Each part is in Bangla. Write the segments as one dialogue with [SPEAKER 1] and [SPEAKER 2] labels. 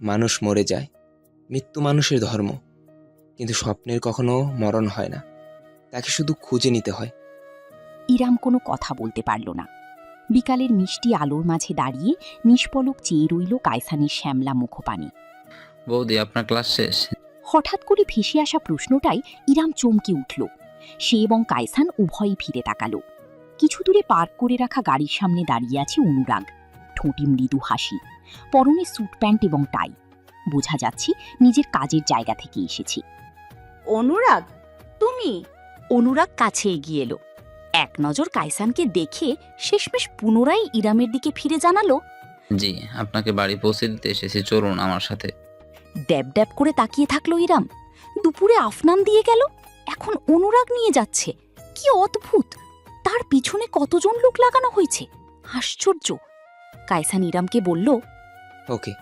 [SPEAKER 1] মানুষ মরে যায়, মৃত্যু মানুষের ধর্ম, কিন্তু স্বপ্নের কখনো মরণ হয় না, তাকে শুধু খুঁজে নিতে হয়।
[SPEAKER 2] ইরাম কোনো কথা বলতে পারল না। বিকালের মিষ্টি আলোর মাঝে দাঁড়িয়ে নিষ্পলক চেয়ে রইল কায়সানের শ্যামলা মুখপানে।
[SPEAKER 3] বৌদি, আপনার ক্লাস শেষ?
[SPEAKER 2] হঠাৎ করে ভেসে আসা প্রশ্নটাই ইরাম চমকে উঠল। সে এবং কায়সান উভয়ই ফিরে তাকালো। কিছু দূরে পার্ক করে রাখা গাড়ির সামনে দাঁড়িয়ে আছে অনুরাগ। ঠোঁটে মৃদু হাসি, পরনে স্যুট প্যান্ট এবং টাই। বোঝা যাচ্ছে নিজের কাজের জায়গা থেকে এসেছে।
[SPEAKER 4] অনুরাগ, তুমি?
[SPEAKER 2] অনুরাগ কাছে এগিয়ে এলো। এক নজর কায়সানকে দেখে শেষমেশ পুনরায় ইরামের দিকে ফিরে জানালো,
[SPEAKER 3] জি, আপনাকে বাড়ি পৌঁছে দিতে এসেছি, চলুন আমার সাথে।
[SPEAKER 2] ড্যাব ড্যাব করে তাকিয়ে থাকলো ইরাম। দুপুরে আফনান দিয়ে গেল, এখন অনুরাগ নিয়ে যাচ্ছে। কি অদ্ভুত! তার পিছনে কতজন লোক লাগানো হয়েছে, আশ্চর্য। কায়সান ইরামকে বলল,
[SPEAKER 1] ওকে,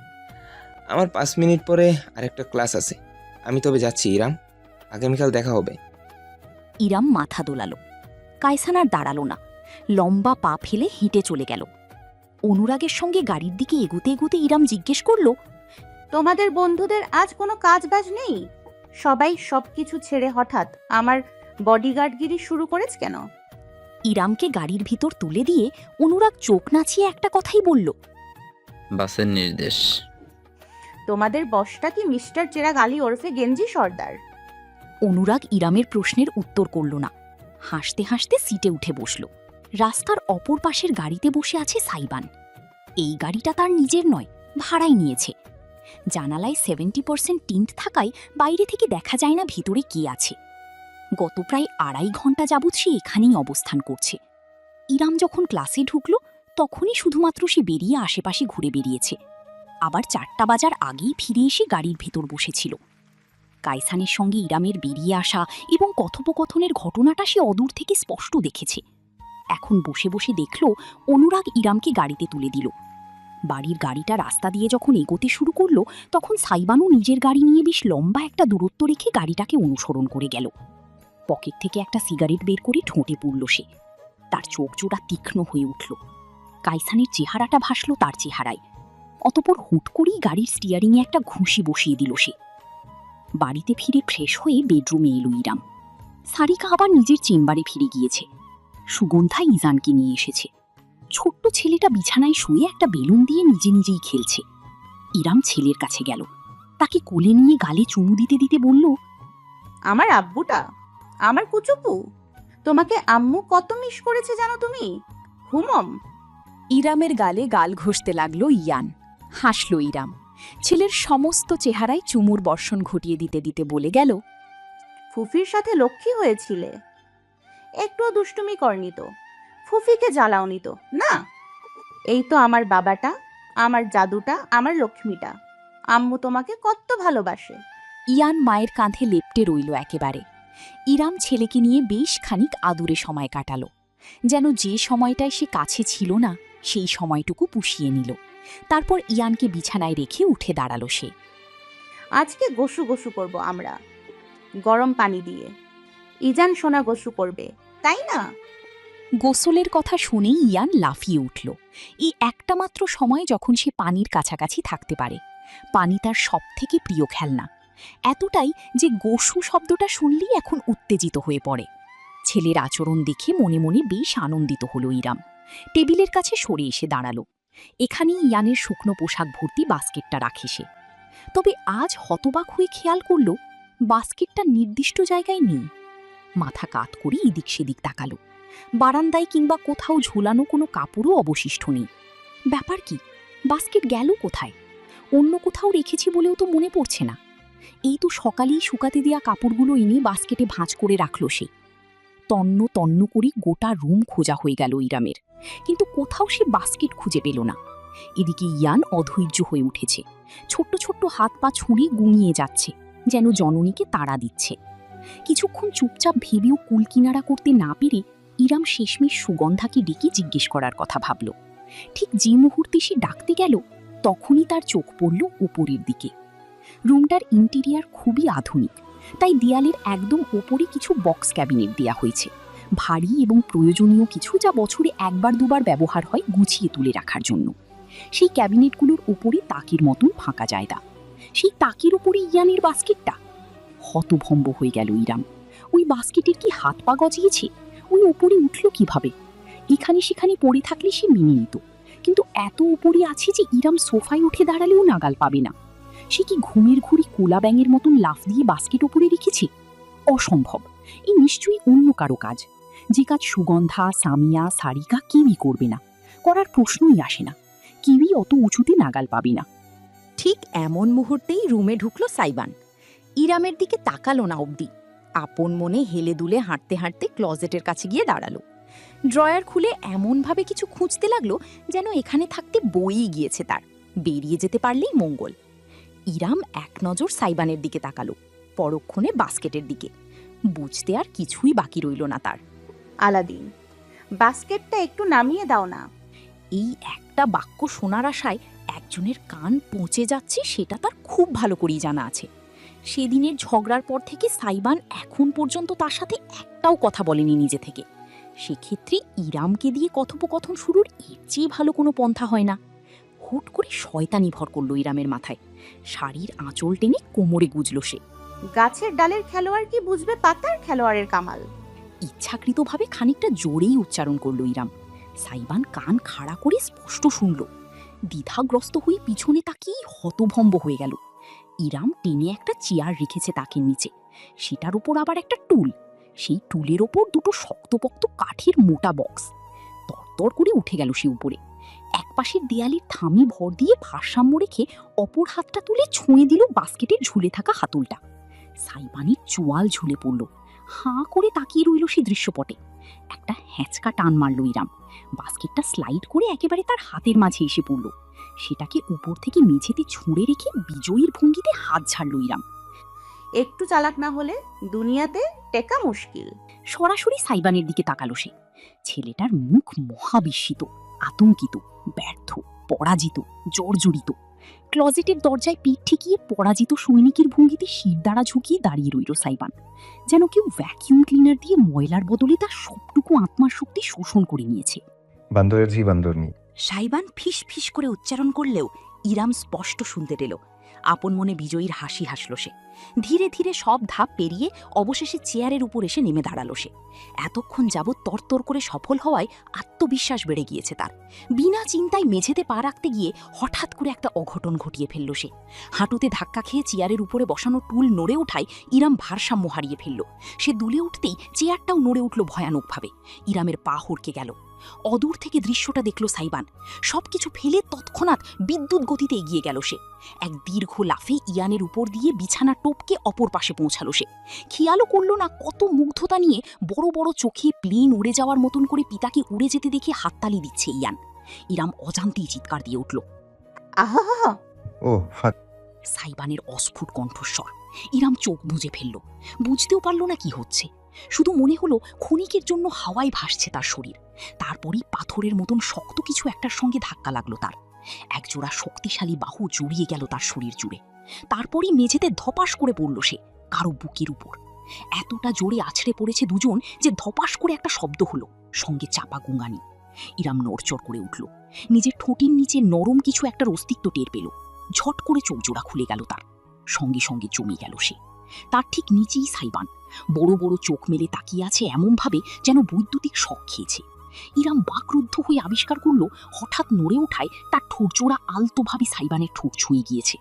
[SPEAKER 1] আমার 5 মিনিট পরে আরেকটা ক্লাস আছে, আমি তবে যাচ্ছি ইরাম, আগামীকাল দেখা হবে।
[SPEAKER 2] ইরাম মাথা দোলালো। কায়সান আর দাঁড়ালো না, লম্বা পা ফেলে হেঁটে চলে গেল। অনুরাগের সঙ্গে গাড়ির দিকে এগুতে এগুতে ইরাম জিজ্ঞেস করল,
[SPEAKER 4] তোমাদের বন্ধুদের আজ কোনো কাজ বাজ নেই? সবাই সবকিছু ছেড়ে হঠাৎ আমার বডিগার্ডগিরি শুরু করেছে কেন?
[SPEAKER 2] ইরামকে গাড়ির ভিতর তুলে দিয়ে অনুরাগ চোখ নাচিয়ে একটা কথাই বলল,
[SPEAKER 3] বাসের নির্দেশ।
[SPEAKER 4] তোমাদের বসটা কি মিস্টার চেরাগ আলী ওরফে গেঞ্জি সর্দার?
[SPEAKER 2] অনুরাগ ইরামের প্রশ্নের উত্তর করল না। হাসতে হাসতে সিটে উঠে বসল। রাস্তার অপর পাশের গাড়িতে বসে আছে সাইবান। এই গাড়িটা তার নিজের নয়, ভাড়ায় নিয়েছে। জানালায় 70% টিন্ট থাকায় বাইরে থেকে দেখা যায় না ভিতরে কে আছে। গত প্রায় 2.5 ঘন্টা যাবৎ সে এখানেই অবস্থান করছে। ইরাম যখন ক্লাসে ঢুকল তখনই শুধুমাত্র সে বেরিয়ে আশেপাশে ঘুরে বেরিয়েছে। আবার 4টা বাজার আগেই ফিরে এসে গাড়ির ভেতর বসেছিল। কায়সানের সঙ্গে ইরামের বেরিয়ে আসা এবং কথোপকথনের ঘটনাটা সে অদূর থেকে স্পষ্ট দেখেছে। এখন বসে বসে দেখল অনুরাগ ইরামকে গাড়িতে তুলে দিল। বাড়ির গাড়িটা রাস্তা দিয়ে যখন এগোতে শুরু করলো তখন সাইবানও নিজের গাড়ি নিয়ে বেশ লম্বা একটা দূরত্ব রেখে গাড়িটাকে অনুসরণ করে গেল। পকেট থেকে একটা সিগারেট বের করে ঠোঁটে পুরল সে। তার চোখ জোড়া তীক্ষ্ণ হয়ে উঠল। কায়সানের চেহারাটা ভাসল তার চেহারায়। অতপর হুট করেই গাড়ির স্টিয়ারিংয়ে একটা ঘুষি বসিয়ে দিল সে। বাড়িতে ফিরে ফ্রেশ হয়ে বেডরুমে এলো ইরাম। সারিকা আবার নিজের চেম্বারে ফিরে গিয়েছে। সুগন্ধা ইজানকে নিয়ে এসেছে। ছোট্ট ছেলেটা বিছানায় শুয়ে একটা বেলুন দিয়ে নিজে নিজেই খেলছে। ইরাম ছেলের কাছে গেল, তাকে কোলে নিয়ে গালে চুমু দিতে দিতে বলল,
[SPEAKER 4] আমার আব্বুটা, আমার কুচুপু, তোমাকে আম্মু কত মিস করেছে জানো তুমি? হুমম।
[SPEAKER 5] ইরামের গালে গাল ঘষতে লাগলো ইয়ান। হাসল ইরাম। ছেলের সমস্ত চেহারায় চুমুর বর্ষণ ঘটিয়ে দিতে দিতে বলে গেল,
[SPEAKER 4] ফুফির সাথে লক্ষ্মী হয়েছিলে, একটুও দুষ্টুমি করনি তো, ফুফিকে জ্বালাওনি তো না? এই তো আমার বাবাটা, আমার জাদুটা, আমার লক্ষ্মীটা। আম্মু তোমাকে কত ভালোবাসে।
[SPEAKER 5] ইয়ান মায়ের কাঁধে লেপ্টে রইল একেবারে। ইরাম ছেলেকে নিয়ে বেশ খানিক আদুরে সময় কাটালো, যেন যে সময়টায় সে কাছে ছিল না সেই সময়টুকু পুষিয়ে নিল। তারপর ইয়ানকে বিছানায় রেখে উঠে দাঁড়ালো সে।
[SPEAKER 4] আজকে গোসু গোসু করব আমরা, গরম পানি দিয়ে। ইজান সোনা গোসু করবে, তাই না?
[SPEAKER 5] গোসলের কথা শুনেই ইয়ান লাফিয়ে উঠল। এই একটা মাত্র সময় যখন সে পানির কাছাকাছি থাকতে পারে। পানি তার সবথেকে প্রিয় খেলনা, এতটাই যে গোসু শব্দটা শুনলেই এখন উত্তেজিত হয়ে পড়ে। ছেলের আচরণ দেখে মনে মনে বেশ আনন্দিত হলো ইরাম। টেবিলের কাছে সরে এসে দাঁড়ালো। এখানেই ইয়ানের শুকনো পোশাক ভর্তি বাস্কেটটা রাখে সে। তবে আজ হতবাক হয়ে খেয়াল করল বাস্কেটটা নির্দিষ্ট জায়গায় নেই। মাথা কাত করে এদিক সেদিক তাকালো। বারান্দায় কিংবা কোথাও ঝুলানো কোনো কাপড়ও অবশিষ্ট নেই। ব্যাপার কি, বাস্কেট গেল কোথায়? অন্য কোথাও রেখেছি বলেও তো মনে পড়ছে না। এই তো সকালেই শুকাতে দেওয়া কাপড়গুলো এনে বাস্কেটে ভাঁজ করে রাখল সে। তন্ন তন্ন করে গোটা রুম খোঁজা হয়ে গেল ইরামের, কিন্তু কোথাও সে বাস্কেট খুঁজে পেল না। এদিকে ইয়ান অধৈর্য হয়ে উঠেছে। ছোট্ট ছোট্ট হাত পা ছুঁড়ে গুঙিয়ে যাচ্ছে, যেন জননীকে তাড়া দিচ্ছে। কিছুক্ষণ চুপচাপ ভেবেও কুলকিনারা করতে না পেরে ইরাম শেষমেশ সুগন্ধাকে ডেকে জিজ্ঞেস করার কথা ভাবল। ঠিক যে মুহূর্তে সে ডাকতে গেল তখনই তার চোখ পড়ল উপরের দিকে। রুমটার ইন্টেরিয়ার খুবই আধুনিক, তাই দেয়ালের একদম ওপরে কিছু বক্স ক্যাবিনেট দেয়া হয়েছে। ভারী এবং প্রয়োজনীয় কিছু, যা বছরে একবার দুবার ব্যবহার হয় গুছিয়ে তুলে রাখার জন্য। সেই ক্যাবিনেটগুলোর উপরে তাকের মতন ফাঁকা জায়গা, সেই তাকের উপরে ইয়ানের বাস্কেটটা। হতভম্ব হয়ে গেল ইরাম। ওই বাস্কেটের কি হাত পা গজিয়েছে? ওই উপরে উঠল কিভাবে? এখানে সেখানে পড়ে থাকলে সে মেনে নিত, কিন্তু এত উপরে আছে যে ইরাম সোফায় উঠে দাঁড়ালেও নাগাল পাবে না। সে কি ঘুমের ঘুড়ি কোলা ব্যাঙের মতন লাফ দিয়ে বাস্কেট উপরে রেখেছে? অসম্ভব। এই নিশ্চয়ই অন্য কারো কাজ, যে কাজ সুগন্ধা, সামিয়া, সারিকা কেউই করবে না, করার প্রশ্নই আসে না। কেউই অত উঁচুতে নাগাল পাবে না।
[SPEAKER 2] ঠিক এমন মুহূর্তেই রুমে ঢুকলো সাইবান। ইরামের দিকে তাকালো না অবধি, আপন মনে হেলে দুলে হাঁটতে হাঁটতে ক্লজেটের কাছে গিয়ে দাঁড়ালো। ড্রয়ার খুলে এমনভাবে কিছু খুঁজতে লাগলো যেন এখানে থাকতে বইই গিয়েছে তার, বেরিয়ে যেতে পারলেই মঙ্গল। ইরাম এক নজর সাইবানের দিকে তাকালো, পরক্ষণে বাস্কেটের দিকে। বুঝতে আর কিছুই বাকি রইল না তার।
[SPEAKER 4] আলাদিন, বাস্কেটটা একটু নামিয়ে দাও না।
[SPEAKER 2] এই একটা বাক্য শোনার আশায় একজনের কান পৌঁছে যাচ্ছে সেটা তার খুব ভালো করেই জানা আছে। সেদিনের ঝগড়ার পর থেকে সাইবান এখন পর্যন্ত তার সাথে একটাও কথা বলেনি নিজে থেকে। সেক্ষেত্রে ইরামকে দিয়ে কথোপকথন শুরুর এর চেয়ে ভালো কোনো পন্থা হয় না। হুট করে শয়তানি ভর করল ইরামের মাথায়। শাড়ির আঁচল টেনে কোমরে গুজল সে।
[SPEAKER 4] গাছের ডালের খেলোয়াড় কি বুঝবে পাতার খেলোয়াড়ের কামাল?
[SPEAKER 2] ইচ্ছাকৃতভাবে খানিকটা জোরেই উচ্চারণ করল ইরাম। সাইবান কান খাড়া করে স্পষ্ট শুনল। দ্বিধাগ্রস্ত হয়ে পিছনে তাকিয়ে হতভম্ব হয়ে গেল। ইরাম টেনে একটা চেয়ার রেখেছে তাকের নিচে, সেটার উপর আবার একটা টুল। সেই টুলের ওপর দুটো শক্তপোক্ত কাঠের মোটা বক্স। তরতর করে উঠে গেল সে উপরে। একপাশের দেয়ালের থামে ভর দিয়ে ভারসাম্য রেখে অপর হাতটা তুলে ছুঁয়ে দিল বাস্কেটের ঝুলে থাকা হাতলটা। সাইবানের চোয়াল ঝুলে পড়ল। হাঁ করে তাকিয়ে রইল সে দৃশ্যপটে। একটা হ্যাঁচকা টান মারল ইরাম। বাস্কেটটা স্লাইড করে একেবারে তার হাতের মাঝে এসে পড়ল। সেটাকে উপর থেকে মেঝেতে ছুঁড়ে রেখে বিজয়ীর ভঙ্গিতে হাত ঝাড়ল ইরাম।
[SPEAKER 4] একটু চালাক না হলে দুনিয়াতে টেকা মুশকিল।
[SPEAKER 2] সরাসরি সাইবানের দিকে তাকালো সে। ছেলেটার মুখ মহাবিস্মিত, আতঙ্কিত, ব্যর্থ, পরাজিত, জর্জরিত। ক্লজেটের দরজায় পিঠ ঠেকিয়ে পরাজিত সৈনিকের ভঙ্গিতে শিরদাঁড়া ঝুঁকিয়ে দাঁড়িয়ে রইল সাইবান, যেন কেউ ভ্যাকিউম ক্লিনার দিয়ে ময়লার বদলে তার সবটুকু আত্মার শক্তি শোষণ করে নিয়েছে।
[SPEAKER 6] বান্দরের ঝি বান্দরনি।
[SPEAKER 2] সাইবান ফিস ফিস করে উচ্চারণ করলেও ইরাম স্পষ্ট শুনতে পেল। আপন মনে বিজয়ীর হাসি হাসল সে। ধীরে ধীরে সব ধাপ পেরিয়ে অবশেষে চেয়ারের উপর এসে নেমে দাঁড়ালো সে। এতক্ষণ যাবৎ তরতর করে সফল হওয়ায় আত্মবিশ্বাস বেড়ে গিয়েছে তার। বিনা চিন্তায় মেঝেতে পা রাখতে গিয়ে হঠাৎ করে একটা অঘটন ঘটিয়ে ফেলল সে। হাঁটুতে ধাক্কা খেয়ে চেয়ারের উপরে বসানো টুল নড়ে ওঠায় ইরাম ভারসাম্য হারিয়ে ফেলল। সে দুলে উঠতেই চেয়ারটাও নড়ে উঠল ভয়ানকভাবে। ইরামের পা হড়কে গেল। অদূর থেকে দৃশ্যটা দেখল সাইবান। সবকিছু ফেলে তৎক্ষণাৎ বিদ্যুৎ গতিতে এগিয়ে গেল সে। এক দীর্ঘ লাফে ইয়ানের উপর দিয়ে বিছানা টোপকে অপর পাশে পৌঁছালো সে। খেয়ালও করল না কত মুগ্ধতা নিয়ে বড় বড় চোখে প্লেন উড়ে যাওয়ার মতন করে পিতাকে উড়ে যেতে দেখে হাততালি দিচ্ছে ইয়ান। ইরাম অজান্তেই চিৎকার দিয়ে উঠল,
[SPEAKER 4] আহা!
[SPEAKER 6] ও ফাক।
[SPEAKER 2] সাইবানের অস্ফুট কণ্ঠস্বর। ইরাম চোখ বুজে ফেলল। বুঝতেও পারল না কি হচ্ছে। শুধু মনে হলো ক্ষণিকের জন্য হাওয়ায় ভাসছে তার শরীর। তারপরই পাথরের মতন শক্ত কিছু একটার সঙ্গে ধাক্কা লাগলো তার। একজোড়া শক্তিশালী বাহু জড়িয়ে গেল তার শরীর জুড়ে। তারপরই মেঝেতে ধপাস করে পড়ল সে কারো বুকের উপর। এতটা জোরে আছড়ে পড়েছে দুজন যে ধপাস করে একটা শব্দ হলো, সঙ্গে চাপা গুঙানি। ইরাম নড়চড় করে উঠল। নিজের ঠোঁটের নিচে নরম কিছু একটার অস্তিত্ব টের পেল। ঝট করে চোখ জোড়া খুলে গেল তার। সঙ্গে সঙ্গে জমে গেল সে। তার ঠিক নিচেই সাইবান বড় বড় চোখ মেলে তাকিয়ে আছে এমনভাবে যেন বৈদ্যুতিক শক খেয়েছে। ইরাম বাকরুদ্ধ হয়ে আবিষ্কার করল হঠাৎ নড়ে ওঠায় তার ঠোঁটজোড়া আলতোভাবে সাইবানের ঠোঁট ছুঁয়ে গিয়েছে।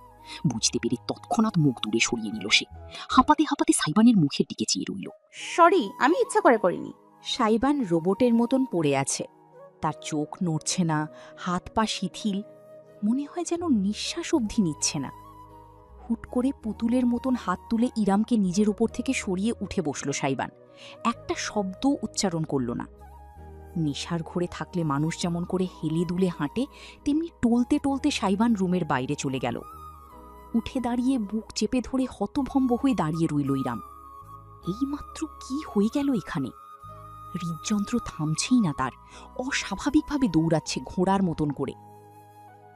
[SPEAKER 2] বুঝতে পেরে তৎক্ষণাৎ মুখ দূরে সরিয়ে নিল সে। হাঁপাতে হাঁপাতে সাইবানের মুখের দিকে চেয়ে রইল।
[SPEAKER 4] সরি, আমি ইচ্ছা করে করিনি।
[SPEAKER 5] সাইবান রোবটের মতন পড়ে আছে। তার চোখ নড়ছে না, হাত পা শিথিল, মনে হয় যেন নিঃশ্বাস অবধি নিচ্ছে না। হুট করে পুতুলের মতন হাত তুলে ইরামকে নিজের উপর থেকে সরিয়ে উঠে বসল সাইবান। একটা শব্দ উচ্চারণ করল না। নেশার ঘোরে থাকলে মানুষ যেমন করে হেলে দুলে হাঁটে, তেমনি টলতে টলতে সাইবান রুমের বাইরে চলে গেল। উঠে দাঁড়িয়ে বুক চেপে ধরে হতভম্ব হয়ে দাঁড়িয়ে রইল ইরাম। এইমাত্র কি হয়ে গেল এখানে? হৃদযন্ত্র থামছেই না তার, অস্বাভাবিকভাবে দৌড়াচ্ছে ঘোড়ার মতন করে।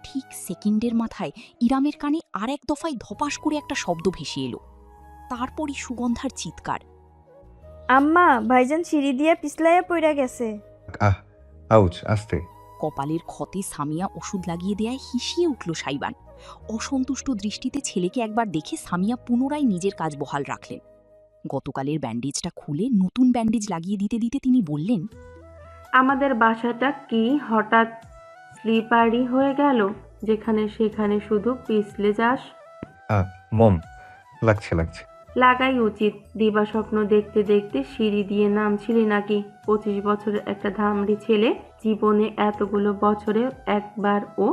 [SPEAKER 5] ঠিক সেকেন্ডের মাথায় ইরামের কানে আর এক দফায় ধপাস করে একটা শব্দ ভেসে এলো। তারপরই সুগন্ধার চিৎকার,
[SPEAKER 7] আম্মা, ভাইজান সিঁড়ি দিয়া পিছলাইয়া পইরা গেছে।
[SPEAKER 6] আহ, আউচ, আস্তে।
[SPEAKER 5] কপালের ক্ষতে সামিয়া ওষুধ লাগিয়ে দেয়ায় হিসিয়ে উঠল সাইবান। অসন্তুষ্ট দৃষ্টিতে ছেলেকে একবার দেখে সামিয়া পুনরায় নিজের কাজ বহাল রাখলেন। গতকালের ব্যান্ডেজটা খুলে নতুন ব্যান্ডেজ লাগিয়ে দিতে দিতে তিনি বললেন,
[SPEAKER 7] আমাদের বাসাটা কি হঠাৎ স্লিপারি হয়ে গেল, যেখানে সেখানে শুধু পিছলে যাস?
[SPEAKER 6] মম, লাগছে।
[SPEAKER 7] লাগাই উচিত। দিবা স্বপ্ন দেখতে দেখতে সিঁড়ি দিয়ে নামছিলি নাকি? 25 বছরের একটা ধামড়ি ছেলে জীবনে এতগুলো বছরে একবার ও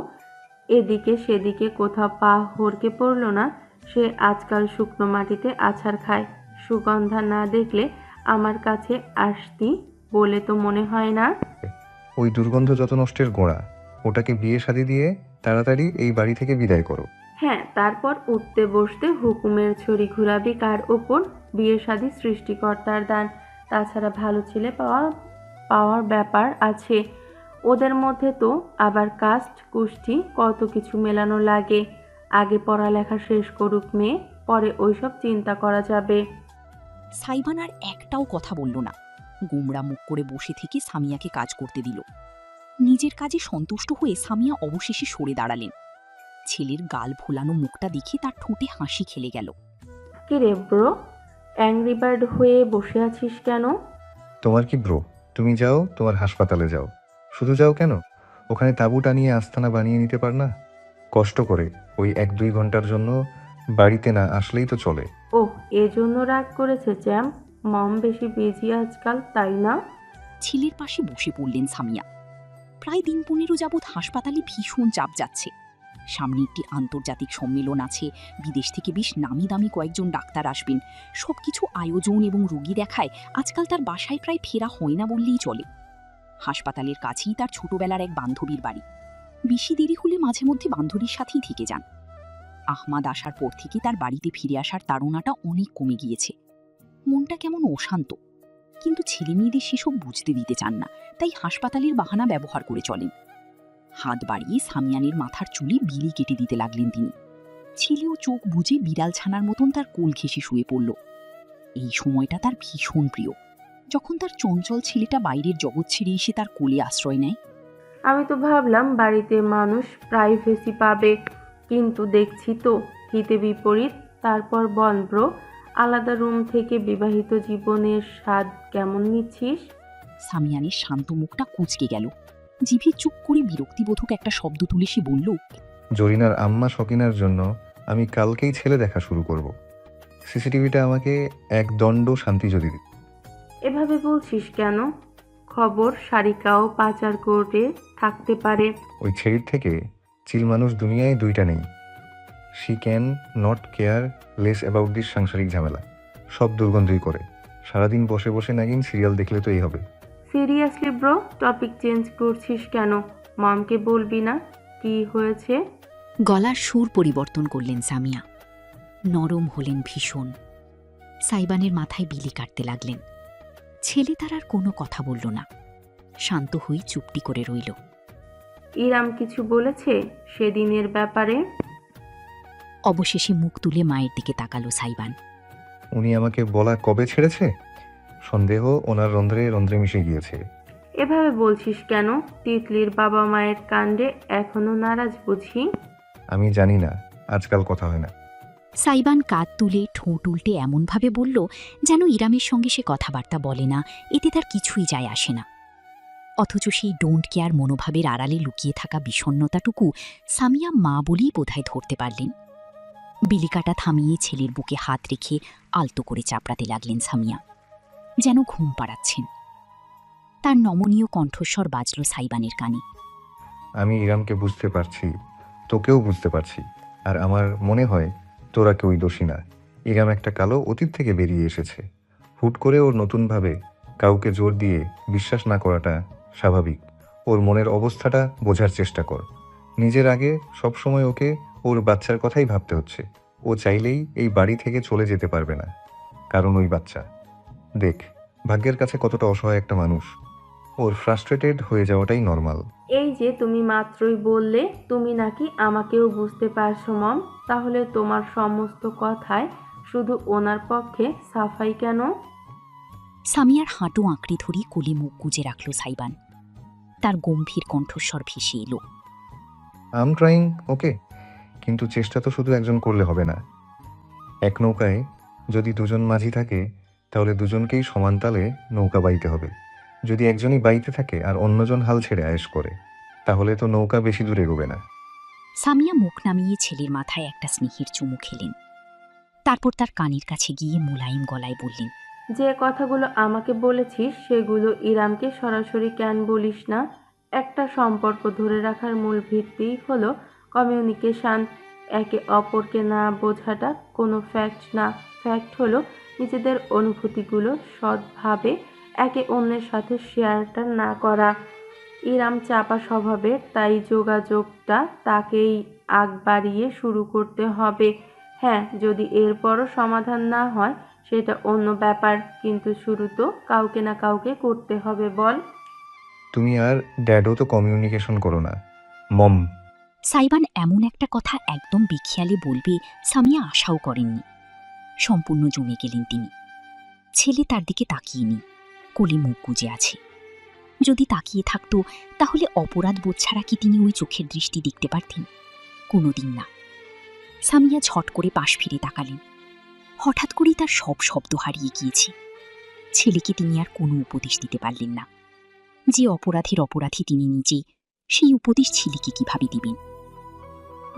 [SPEAKER 7] এদিকে সেদিকে কোথাও পা হড়কে পড়লো না। সে আজকাল শুকনো মাটিতে আছাড় খায়। সুগন্ধা না দেখলে আমার কাছে আসতি বলে তো মনে হয় না।
[SPEAKER 6] ওই দুর্গন্ধ যত নষ্টের গোড়া, ওটাকে বিয়ে শাদী দিয়ে তাড়াতাড়ি এই বাড়ি থেকে বিদায় করো।
[SPEAKER 7] হ্যাঁ, তারপর উঠতে বসতে হুকুমের ছড়ি ঘুরাবি কার ওপর? বিয়ে শাদী সৃষ্টিকর্তার দান। তাছাড়া ভালো ছেলে পাওয়ার ব্যাপার আছে। ওদের মধ্যে তো আবার কাস্ট কুষ্টি কত কিছু মেলানো লাগে। আগে পড়ালেখা শেষ করুক মেয়ে, পরে ওইসব চিন্তা করা যাবে।
[SPEAKER 5] সাইবান আর একটাও কথা বলল না। গুমরা মুখ করে বসে থেকে সামিয়াকে কাজ করতে দিল। নিজের কাজে সন্তুষ্ট হয়ে সামিয়া অবশেষে সরে দাঁড়ালেন। ছেলের গাল ভোলানো মুখটা দেখে তার ঠোঁটে হাসি খেলে গেল।
[SPEAKER 7] কি রে ব্রো, অ্যাংরি বার্ড হয়ে বসে আছিস কেন?
[SPEAKER 6] তোমার কি ব্রো? তুমি যাও, তোমার হাসপাতালে যাও। শুধু যাও কেন? ওখানে তাঁবু টানিয়ে আস্তানা বানিয়ে নিতে পার না? কষ্ট করে ওই 1-2 ঘন্টার জন্য বাড়িতে না আসলেই তো চলে।
[SPEAKER 7] ওহ, এজন্য রাগ করেছে জ্যাম? মম বেশি বিজি আজকাল, তাই না?
[SPEAKER 5] ছেলের পাশে বসে পড়লেন সামিয়া। প্রায় দিন 15 যাবৎ হাসপাতালে ভীষণ চাপ যাচ্ছে। সামনে একটি আন্তর্জাতিক সম্মেলন আছে, বিদেশ থেকে বেশ নামি দামি কয়েকজন ডাক্তার আসবেন। সবকিছু আয়োজন এবং রোগী দেখায় আজকাল তার বাসায় প্রায় ফেরা হয় না বললেই চলে। হাসপাতালের কাছেই তার ছোটবেলার এক বান্ধবীর বাড়ি। বেশি দেরি হলে মাঝে মধ্যে বান্ধবীর সাথেই থেকে যান। আহমাদ আসার পর থেকে তার বাড়িতে ফিরে আসার তাড়নাটা অনেক কমে গিয়েছে। মনটা কেমন অশান্ত, কিন্তু ছেলে মেয়েদের সেসব বুঝতে দিতে চান না, তাই হাসপাতালের বাহানা ব্যবহার করে চলেন। হাত বাড়িয়ে সামিয়ানের মাথার চুলে বিলি কেটে দিতে লাগলেন তিনি। ছেলেও চোখ বুজে বিড়াল ছানার মতন তার কোল ঘেঁষে শুয়ে পড়ল। এই সময়টা তার ভীষণ প্রিয়, যখন তার চঞ্চল ছেলেটা বাইরের জগৎ ছেড়ে এসে তার কোলে আশ্রয় নেয়।
[SPEAKER 7] আমি তো ভাবলাম বাড়িতে মানুষ প্রাইভেসি পাবে, কিন্তু দেখছি তো হিতে বিপরীত। তারপর বল ব্রো, আলাদা রুম থেকে বিবাহিত জীবনের স্বাদ কেমন নিচ্ছিস?
[SPEAKER 5] সামিয়ানের শান্ত মুখটা কুঁচকে গেল। জিভে চুপ করে বিরক্তিবোধক একটা শব্দ তুলে সে বলল,
[SPEAKER 6] জরিনার আম্মা শকিনার জন্য আমি কালকেই ছেলে দেখা শুরু করব। সিসিটিভিটা আমাকে এক দণ্ড শান্তি যদি দিত।
[SPEAKER 7] এভাবে বলছিস কেন? খবর সারিকাও পাচার করে থাকতে পারে।
[SPEAKER 6] ওই ছেড়ির থেকে চিল মানুষ দুনিয়ায় 2টা নেই। She can not care less about this সাংসারিক ঝামেলা। সব দুর্গন্ধই করে। সারাদিন বসে বসে নাগিন সিরিয়াল দেখলে তো এই হবে।
[SPEAKER 7] সিরিয়াসলি ব্রো, টপিক চেঞ্জ করছিস কেন? মমকে বলবি না? কি হয়েছে?
[SPEAKER 2] গলার সুর পরিবর্তন করলেন সামিয়া। নরম হলেন ভীষণ। সাইবানের মাথায় বিলি কাটতে লাগলেন। ছেলে তার আর কোনো কথা বলল না, শান্ত হয়ে চুপটি করে রইল।
[SPEAKER 7] ইরাম কিছু বলেছে সেদিনের ব্যাপারে?
[SPEAKER 2] অবশেষে মুখ তুলে মায়ের দিকে তাকালো সাইবান।
[SPEAKER 6] উনি আমাকে বলা কবে ছেড়েছে? সন্দেহ ওনার রন্ধ্রে রন্ধ্রে মিশে গিয়েছে।
[SPEAKER 7] এভাবে বলছিস কেন? তিতলির বাবা মায়ের কাণ্ডে এখনো নারাজ বুঝি?
[SPEAKER 6] আমি জানি না, আজকাল কথা হয় না।
[SPEAKER 2] সাইবান কাঁধ তুলে ঠোঁট উল্টে এমনভাবে বলল যেন ইরামের সঙ্গে সে কথাবার্তা বলে না, এতে তার কিছুই যায় আসে না। অথচ সেই ডোন্ট কেয়ার মনোভাবের আড়ালে লুকিয়ে থাকা বিষণ্ণতাটুকু সামিয়া মা বলেই বোধহয় ধরতে পারলেন। বিলিকাটা থামিয়ে ছেলের বুকে হাত রেখে আলতো করে চাপড়াতে লাগলেন সামিয়া, যেন ঘুম পাড়াচ্ছেন। তার নমনীয় কণ্ঠস্বর বাজল সাইবানের কানে।
[SPEAKER 6] আমি ইরামকে বুঝতে পারছি, তোকেও বুঝতে পারছি, আর আমার মনে হয় তোরা কেউই দোষী না। ইরাম একটা কালো অতীত থেকে বেরিয়ে এসেছে। হুট করে ওর নতুনভাবে কাউকে জোর দিয়ে বিশ্বাস না করাটা স্বাভাবিক। ওর মনের অবস্থাটা বোঝার চেষ্টা কর। নিজের আগে সবসময় ওকে ওর বাচ্চার কথাই ভাবতে হচ্ছে। ও চাইলেই এই বাড়ি থেকে চলে যেতে পারবে না, কারণ ওই বাচ্চা। দেখ ভাগ্যের কাছে কতটা অসহায় একটা মানুষ। ওর ফ্রাস্ট্রেটেড হয়ে যাওয়াটাই নর্মাল।
[SPEAKER 7] এই যে তুমি মাত্রই বললে তুমি নাকি আমাকেও বুঝতে পারছো মম, তাহলে তোমার সমস্ত কথায় শুধু ওনার পক্ষে সাফাই কেন?
[SPEAKER 2] সামিয়ার হাঁটু আঁকড়ে ধরে কোলে মুখ গুজে রাখল সাইবান।
[SPEAKER 5] তার গম্ভীর কণ্ঠস্বর ভেসে এলো।
[SPEAKER 6] আম ট্রাইং, ওকে, কিন্তু চেষ্টা তো শুধু একজন করলে হবে না। এক নৌকায় যদি দুজন মাঝি থাকে তাহলে দুজনকেই সমান তালে নৌকা বাইতে হবে। যদি একজনই বাইতে থাকে আর অন্যজন হাল ছেড়ে আয়েশ করে, তাহলে তো নৌকা বেশি দূর এগোবে না।
[SPEAKER 5] সামিয়া মুখ নামিয়ে ছেলের মাথায় একটা স্নেহের চুমু খেলেন। তারপর তার কানের কাছে গিয়ে মোলায়েম গলায় বললেন,
[SPEAKER 7] যে কথাগুলো আমাকে বলেছিস সেগুলো ইরামকে সরাসরি কেন বলিস না? একটা সম্পর্ক ধরে রাখার মূল ভিত্তিই হলো কমিউনিকেশন। একে অপরকে না বোঝাটা কোনো ফ্যাক্ট না, ফ্যাক্ট হলো নিজেদের অনুভূতিগুলো সৎভাবে একে অন্যের সাথে শেয়ারটা না করা। ইরাম চাপা স্বভাবের, তাই যোগাযোগটা তাকেই আগ বাড়িয়ে শুরু করতে হবে। হ্যাঁ, যদি এরপরও সমাধান না হয় সেটা অন্য ব্যাপার, কিন্তু শুরু তো কাউকে না কাউকে করতে হবে, বল?
[SPEAKER 6] তুমি আর ড্যাডও তো কমিউনিকেশন করো না, মম।
[SPEAKER 5] সাইবান এমন একটা কথা একদম বেখেয়ালে বলবে সামিয়া আশাও করেননি। সম্পূর্ণ জমে গেলেন তিনি। ছেলে তার দিকে তাকিয়েনি, কোলে মুখ গুজে আছে। যদি তাকিয়ে থাকতো তাহলে অপরাধ বোধ ছাড়া কি তিনি ওই চোখের দৃষ্টি দেখতে পারতেন? কোনোদিন না। সামিয়া ঝট করে পাশ ফিরে তাকালেন। হঠাৎ করেই তার সব শব্দ হারিয়ে গিয়েছে। ছেলেকে তিনি আর কোনো উপদেশ দিতে পারলেন না। যে অপরাধের অপরাধী তিনি নিজে, সেই উপদেশ ছেলেকে কিভাবে দিবেন?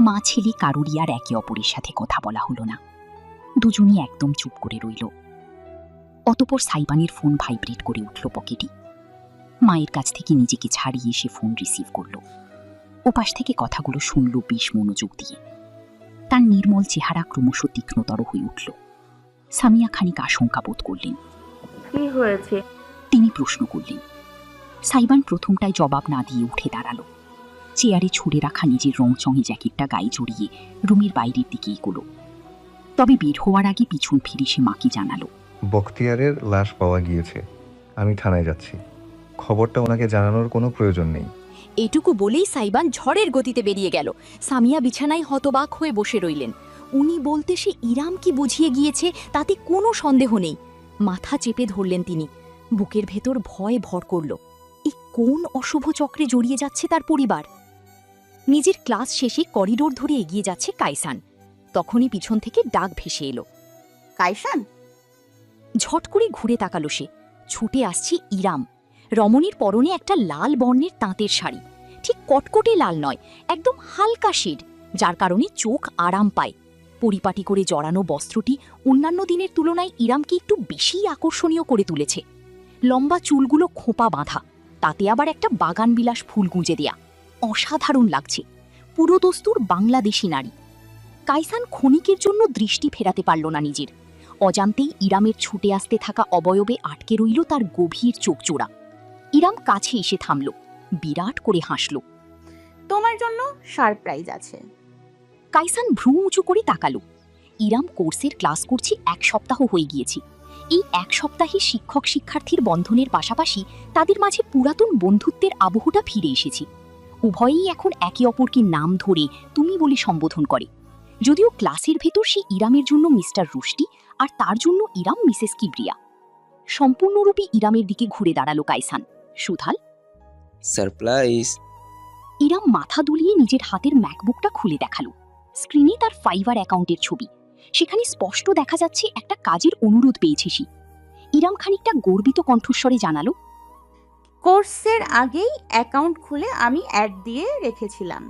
[SPEAKER 5] মা ছেলে কারোরই আর একে অপরের সাথে কথা বলা হলো না। দুজনই একদম চুপ করে রইল। অতপর সাইবানের ফোন ভাইব্রেট করে উঠল পকেটে। মায়ের কাছ থেকে নিজেকে ছাড়িয়ে সে ফোন রিসিভ করল। ওপাশ থেকে কথাগুলো শুনল বেশ মনোযোগ দিয়ে। তার নির্মল চেহারা ক্রমশ তীক্ষ্ণতর হয়ে উঠল। সামিয়া খানিক আশঙ্কা বোধ করলেন।
[SPEAKER 7] কি হয়েছে?
[SPEAKER 5] তিনি প্রশ্ন করলেন। সাইবান প্রথমটায় জবাব না দিয়ে উঠে দাঁড়ালো। চেয়ারে ছুঁড়ে রাখা নিজের রংচঙে জ্যাকেটটা গায়ে জড়িয়ে রুমের বাইরের দিকে এগোলো। তবে বের হওয়ার আগে পিছন ফিরে সে মাকে জানালো,
[SPEAKER 6] বখতিয়ারের লাশ পাওয়া গিয়েছে, আমি থানায় যাচ্ছি। খবরটা ওনাকে জানানোর কোনো প্রয়োজন নেই।
[SPEAKER 2] এটুকু বলেই সাইবান ঝড়ের গতিতে বেরিয়ে গেল। সামিয়া বিছানায় হতবাক হয়ে বসে রইলেন। উনি বলতে সে ইরাম কি বুঝিয়ে গিয়েছে তাতে কোনো সন্দেহ নেই। মাথা চেপে ধরলেন তিনি। বুকের ভেতর ভয় ভর করল। এই কোন অশুভ চক্রে জড়িয়ে যাচ্ছে তার পরিবার? নিজের ক্লাস শেষে করিডোর ধরে এগিয়ে যাচ্ছে কাইসান। তখনই পিছন থেকে ডাক ভেসে এলো,
[SPEAKER 4] কাইসান।
[SPEAKER 2] ঝট করে ঘুরে তাকালো সে। ছুটে আসছে ইরাম। রমণীর পরনে একটা লাল বর্ণের তাঁতের শাড়ি, ঠিক কটকটে লাল নয়, একদম হালকা শেড, যার কারণে চোখ আরাম পায়। পরিপাটি করে জড়ানো বস্ত্রটি অন্যান্য দিনের তুলনায় ইরামকে একটু বেশিই আকর্ষণীয় করে তুলেছে। লম্বা চুলগুলো খোঁপা বাঁধা, তাতে আবার একটা বাগানবিলাস ফুল গুঁজে দেয়া। অসাধারণ লাগছে। পুরো দস্তুর বাংলাদেশি নারী। কাইসান ক্ষণিকের জন্য দৃষ্টি ফেরাতে পারল না নিজের। অজান্তেই ইরামের ছুটে আসতে থাকা অবয়বে আটকে রইল তার গভীর চোখজোড়া। ইরাম কাছে এসে থামল, বিরাট করে হাসল।
[SPEAKER 4] তোমার জন্য সারপ্রাইজ আছে।
[SPEAKER 2] কাইসান ভ্রু উঁচু করে তাকালো। ইরাম কোর্সের ক্লাস করছে 1 সপ্তাহ হয়ে গিয়েছে। এই 1 সপ্তাহে শিক্ষক শিক্ষার্থীর বন্ধনের পাশাপাশি তাদের মাঝে পুরাতন বন্ধুত্বের আবহটা ফিরে এসেছে। উভয়েই এখন একে অপরকে নাম ধরে তুমি বলে সম্বোধন করে। যদিও ক্লাসের ভেতর সে ইরামের জন্য মিস্টার রুষ্টি আর তার জন্য ইরাম মিসেস কিবরিয়া। সম্পূর্ণরূপে ইরামের দিকে ঘুরে দাঁড়ালো কাইসান। সুধাল,
[SPEAKER 1] সারপ্রাইজ।
[SPEAKER 2] ইরাম মাথা দুলিয়ে নিজের হাতের ম্যাকবুকটা খুলে দেখালো। স্ক্রিনে তার ফাইবার অ্যাকাউন্টের ছবি। সেখানে স্পষ্ট দেখা যাচ্ছে একটা কাজের অনুরোধ পেয়েছে সে। ইরাম খানিকটা গর্বিত কণ্ঠস্বরে জানালো,
[SPEAKER 4] কোর্সের আগেই অ্যাকাউন্ট খুলে আমি অ্যাড দিয়ে রেখেছিলাম।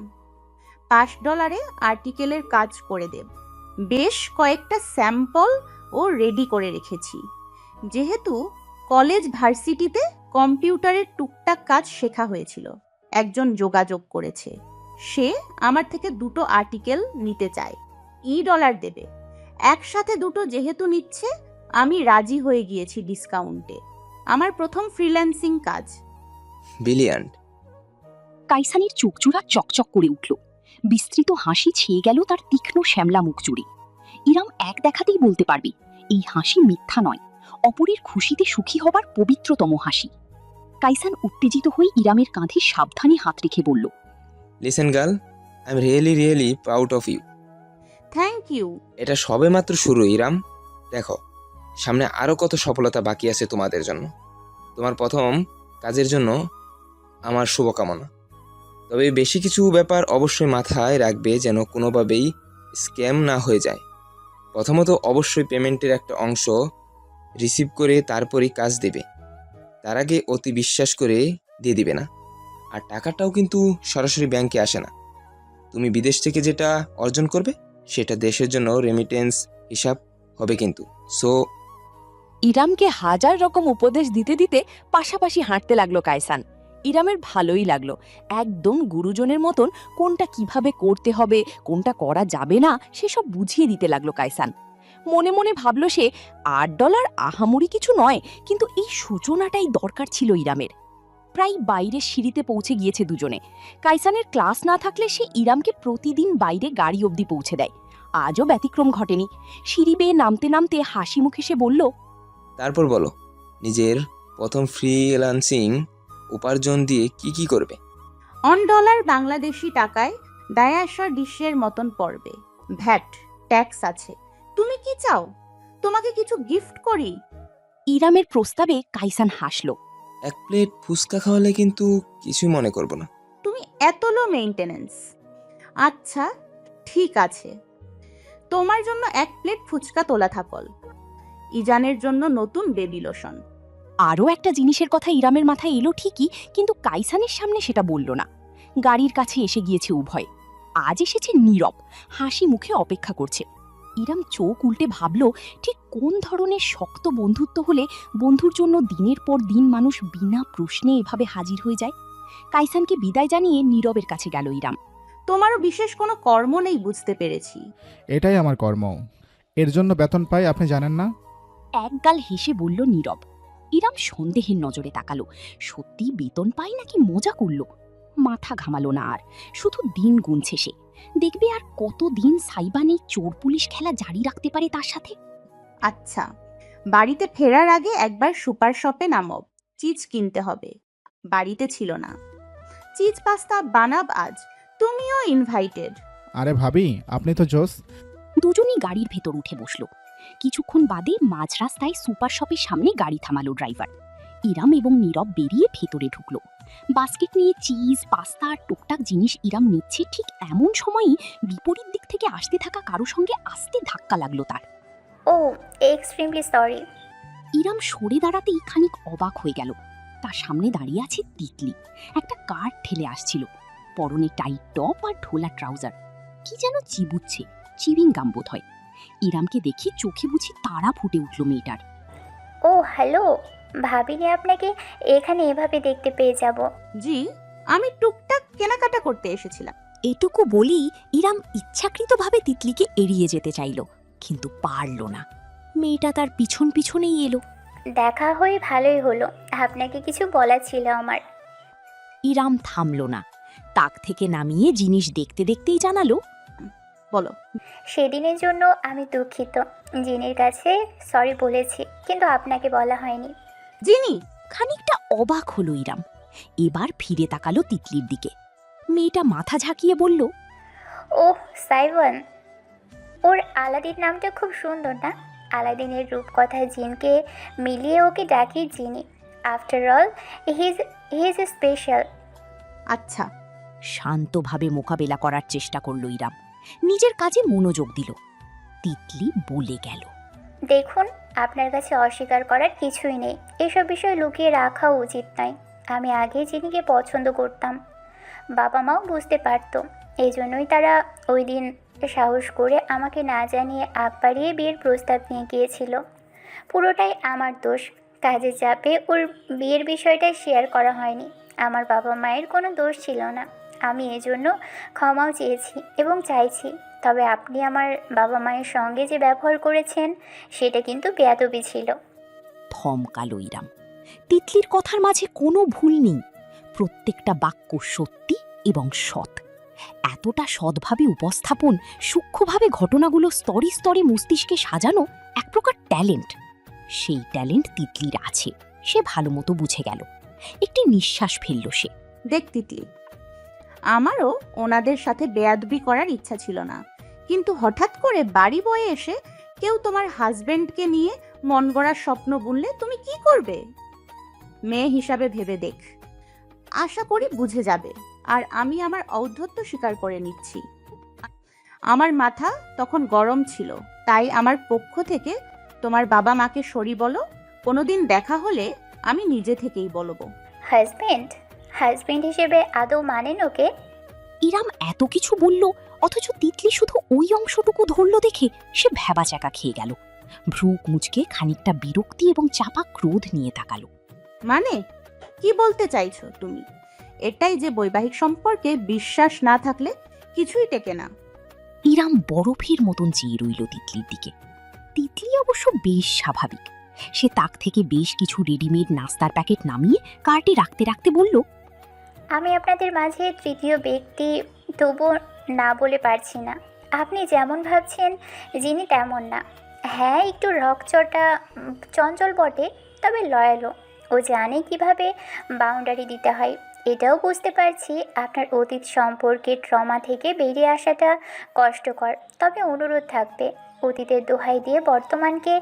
[SPEAKER 4] $5 আর্টিকেলের কাজ করে দেব। বেশ কয়েকটা স্যাম্পল ও রেডি করে রেখেছি। যেহেতু কলেজ ভার্সিটিতে কম্পিউটারের টুকটাক কাজ শেখা হয়েছিল, একজন যোগাযোগ করেছে। সে আমার থেকে 2টো আর্টিকেল নিতে চায়, $E দেবে। একসাথে 2টো যেহেতু নিচ্ছে, আমি রাজি হয়ে গিয়েছি ডিসকাউন্টে। আমার প্রথম ফ্রিল্যান্সিং কাজ।
[SPEAKER 1] ব্রিলিয়ান্ট।
[SPEAKER 2] কাইসানের চোখজোড়া চকচক করে উঠল। বিস্তৃত হাসি ছেয়ে গেল তার তীক্ষ্ণ শ্যামলা মুখ জুড়ে। ইরাম এক দেখাতেই বলতে পারবে এই হাসি মিথ্যা নয়, অপরের খুশিতে সুখী হবার পবিত্রতম হাসি। কাইসান উত্তেজিত হয়ে ইরামের কাঁধে সাবধানে হাত রেখে বলল,
[SPEAKER 1] listen girl, I am really proud of you.
[SPEAKER 4] Thank you.
[SPEAKER 1] এটা সবেমাত্র শুরু ইরাম। দেখো, সামনে আরও কত সফলতা বাকি আছে তোমাদের জন্য। তোমার প্রথম কাজের জন্য আমার শুভকামনা। তবে বেশি কিছু ব্যাপার অবশ্যই মাথায় রাখবে যেন কোনোভাবেই স্ক্যাম না হয়ে যায়। প্রথমত অবশ্যই পেমেন্টের একটা অংশ রিসিভ করে তারপরেই কাজ দেবে। তার আগে অতি বিশ্বাস করে দিয়ে দিবে না। আর টাকাটাও কিন্তু সরাসরি ব্যাংকে আসে না। তুমি বিদেশ থেকে যেটা অর্জন করবে সেটা দেশের জন্য রেমিটেন্স হিসাব হবে কিন্তু। সো
[SPEAKER 5] ইরামকে হাজার রকম উপদেশ দিতে দিতে পাশাপাশি হাঁটতে লাগলো কায়সান। ইরামের ভালোই লাগলো, একদম গুরুজনের মতন কোনটা কিভাবে করতে হবে, কোনটা করা যাবে না সেসব বুঝিয়ে দিতে লাগলো কায়সান। মনে মনে ভাবল সে $8 আহামরি কিছু নয়, কিন্তু এই সূচনাটাই দরকার ছিল ইরামের। প্রায় বাইরের সিঁড়িতে পৌঁছে গিয়েছে দুজনে। কায়সানের ক্লাস না থাকলে সে ইরামকে প্রতিদিন বাইরে গাড়ি অবধি পৌঁছে দেয়। আজও ব্যতিক্রম ঘটেনি। সিঁড়ি বেয়ে নামতে নামতে হাসি মুখে সে বলল,
[SPEAKER 1] তারপর বলো, নিজের প্রথম ফ্রিল্যান্সিং উপার্জন দিয়ে কি কি করবে?
[SPEAKER 4] $1 বাংলাদেশি টাকায় ডায়াসর ডিশের মতন পড়বে। ভ্যাট ট্যাক্স আছে। তুমি কি চাও তোমাকে কিছু গিফট করি?
[SPEAKER 5] ইরামের প্রস্তাবে কায়সান হাসল।
[SPEAKER 1] এক প্লেট ফুচকা খাওয়ালে কিন্তু কিছুই মনে করব না।
[SPEAKER 4] তুমি এত লো মেইনটেনেন্স। আচ্ছা ঠিক আছে, তোমার জন্য 1 প্লেট ফুচকা তোলা থাকল। ইজানের জন্য নতুন বেবি লোশন।
[SPEAKER 5] আরও একটা জিনিসের কথা ইরামের মাথায় এলো ঠিকই, কিন্তু কায়সানের সামনে সেটা বলল না। গাড়ির কাছে এসে গিয়েছে উভয়। আজ এসেছে নীরব, হাসি মুখে অপেক্ষা করছে। ইরাম চোখ উল্টে ভাবল, ঠিক কোন ধরনের শক্ত বন্ধুত্ব হলে বন্ধুর জন্য দিনের পর দিন মানুষ বিনা প্রশ্নে এভাবে হাজির হয়ে যায়। কায়সানকে বিদায় জানিয়ে নীরবের কাছে গেল ইরাম।
[SPEAKER 4] তোমারও বিশেষ কোনো কর্ম নেই বুঝতে পেরেছি।
[SPEAKER 8] এটাই আমার কর্ম, এর জন্য বেতন পাই, আপনি জানেন না?
[SPEAKER 5] একগাল হেসে বলল নীরব। ইরাম সন্দেহের নজরে তাকালো। সত্যি বেতন পায় নাকি মজা করল? মাথা ঘামালো না আর, শুধু দিন গুনছে সে। দেখবে আর কতদিন সাইবান এই চোর পুলিশ খেলা জারি রাখতে পারে তার সাথে।
[SPEAKER 4] আচ্ছা, বাড়িতে ফেরার আগে একবার সুপার শপে নামো, চিজ কিনতে হবে। বাড়িতে ছিল না। চিজ পাস্তা বানাব আজ, তুমিও ইনভাইটেড।
[SPEAKER 8] আরে ভাবি, আপনি তো জোস।
[SPEAKER 5] দুজনই গাড়ির ভেতর উঠে বসলো। কিছুক্ষণ বাদে মাঝ রাস্তায় সুপার শপের সামনে গাড়ি থামালো ড্রাইভার। ইরাম এবং নীরব বেরিয়ে ভেতরে ঢুকলো। বাস্কেট নিয়ে চিজ, পাস্তা আর টুকটাক জিনিস ইরাম নিচ্ছে, ঠিক এমন সময়ই বিপরীত দিক থেকে আসতে থাকা কারো সঙ্গে আস্তে ধাক্কা লাগলো তার।
[SPEAKER 9] ও এক্সট্রিমলি সরি।
[SPEAKER 5] ইরাম সরে দাঁড়াতেই খানিক অবাক হয়ে গেল। তার সামনে দাঁড়িয়ে আছে তিতলি। একটা কার ঠেলে আসছিল, পরনে টাইট টপ আর ঢোলা ট্রাউজার। কি যেন চিবুচ্ছে, চিবিং গাম বোধ হয়। ইরামকে দেখে চোখে বুঝি তারা ফুটে উঠল মেয়েটার।
[SPEAKER 9] ও হ্যালো, ভাবিনি আপনাকে এখানে এভাবে দেখতে পেয়ে যাব।
[SPEAKER 4] জি, আমি টুকটাক কেনাকাটা করতে এসেছিলাম।
[SPEAKER 2] এটুকু বলেই ইরাম ইচ্ছাকৃতভাবে তিতলিকে এড়িয়ে যেতে চাইল, কিন্তু পারল না। মেয়েটা তার পিছন পিছনেই এলো।
[SPEAKER 9] দেখা হয়ে ভালোই হলো, আপনাকে কিছু বলার ছিল আমার।
[SPEAKER 2] ইরাম থামল না, তাক থেকে নামিয়ে জিনিস দেখতে দেখতেই জানালো,
[SPEAKER 4] বলো।
[SPEAKER 9] সেদিনের জন্য আমি দুঃখিত। জিনির কাছে সরি বলেছি, কিন্তু আপনাকে বলা হয়নি।
[SPEAKER 4] জিনি,
[SPEAKER 2] খানিকটা অবাক হলো ইরাম। এবার ফিরে তাকালো তিতলির দিকে। মেয়েটা মাথা ঝাঁকিয়ে বলল,
[SPEAKER 9] ওহ সাইবন, ওর আলাদিন নামটা খুব সুন্দর না? আলাদিনের রূপকথায় জিনকে মিলিয়ে ওকে ডাকি জিনি। After all he is special.
[SPEAKER 4] আচ্ছা।
[SPEAKER 2] শান্তভাবে মোকাবেলা করার চেষ্টা করল ইরাম। নিজের কাজে মনোযোগ দিল। তিতলি বলে গেল,
[SPEAKER 9] দেখুন, আপনার কাছে অস্বীকার করার কিছুই নেই। এসব বিষয় লুকিয়ে রাখাও উচিত নয়। আমি আগে জিনিকে পছন্দ করতাম, বাবা মাও বুঝতে পারত। এই জন্যই তারা ওই দিন সাহস করে আমাকে না জানিয়ে আগ বাড়িয়ে বিয়ের প্রস্তাব নিয়ে গিয়েছিল। পুরোটাই আমার দোষ। কাজের চাপে ওর বিয়ের বিষয়টা শেয়ার করা হয়নি। আমার বাবা মায়ের কোনো দোষ ছিল না। আমি এজন্য ক্ষমাও চেয়েছি এবং চাইছি। তবে আপনি আমার বাবা মায়ের সঙ্গে যে ব্যবহার করেছেন সেটা কিন্তু বেয়াদবি ছিল।
[SPEAKER 2] থমকালো ইরাম। তিতলির কথার মাঝে কোনো ভুল নেই। প্রত্যেকটা বাক্য সত্যি এবং সৎ। এতটা সৎভাবে উপস্থাপন, সূক্ষ্মভাবে ঘটনাগুলো স্তরে স্তরে মস্তিষ্কে সাজানো এক প্রকার ট্যালেন্ট। সেই ট্যালেন্ট তিতলির আছে, সে ভালো মতো বুঝে গেল। একটি নিঃশ্বাস ফেলল সে।
[SPEAKER 4] দেখ তিতলি, আমারও ওনাদের সাথে বেয়াদবি করার ইচ্ছা ছিল না, কিন্তু হঠাৎ করে বাড়ি বয়ে এসে কেউ তোমার হাজবেন্ডকে নিয়ে মন গড়ার স্বপ্ন বুনলে তুমি কি করবে? মেয়ে হিসাবে ভেবে দেখ, আশা করি বুঝে যাবে। আর আমি আমার ঔদ্ধত্য স্বীকার করে নিচ্ছি। আমার মাথা তখন গরম ছিল, তাই আমার পক্ষ থেকে তোমার বাবা মাকে সরি বলো। কোনোদিন দেখা হলে আমি নিজে থেকেই বলবো।
[SPEAKER 9] হাজবেন্ড হাজবেন্ড হিসেবে আদৌ মানেন ওকে?
[SPEAKER 5] ইরাম এত কিছু বলল, অথচ তিতলি শুধু ওই অংশটুকু ধরল দেখে সে ভ্যাবাচ্যাকা খেয়ে গেল। ভ্রু কুঁচকে খানিকটা বিরক্তি এবং চাপা ক্রোধ নিয়ে তাকালো।
[SPEAKER 4] মানে কি বলতে চাইছো তুমি? এটাই যে বৈবাহিক সম্পর্কে বিশ্বাস না থাকলে কিছুই টেকে না।
[SPEAKER 5] ইরাম বরফের মতন চেয়ে রইল তিতলির দিকে। তিতলি অবশ্য বেশ স্বাভাবিক। সে তাক থেকে বেশ কিছু রেডিমেড নাস্তার প্যাকেট নামিয়ে কার্টে রাখতে রাখতে বলল,
[SPEAKER 9] আমি আপনাদের মাঝে তৃতীয় ব্যক্তি, তবুও না বলে পারছি না। আপনি যেমন ভাবছেন যিনি তেমন না। হ্যাঁ, একটু রকচটা, চঞ্চল বটে, তবে লয়ালও। ও জানে কিভাবে বাউন্ডারি দিতে হয়। এটাও বুঝতে পারছি আপনার অতীত সম্পর্কে ট্রমা থেকে বেরিয়ে আসাটা কষ্টকর, তবে অনুরোধ থাকবে অতীতের দোহাই দিয়ে বর্তমানকে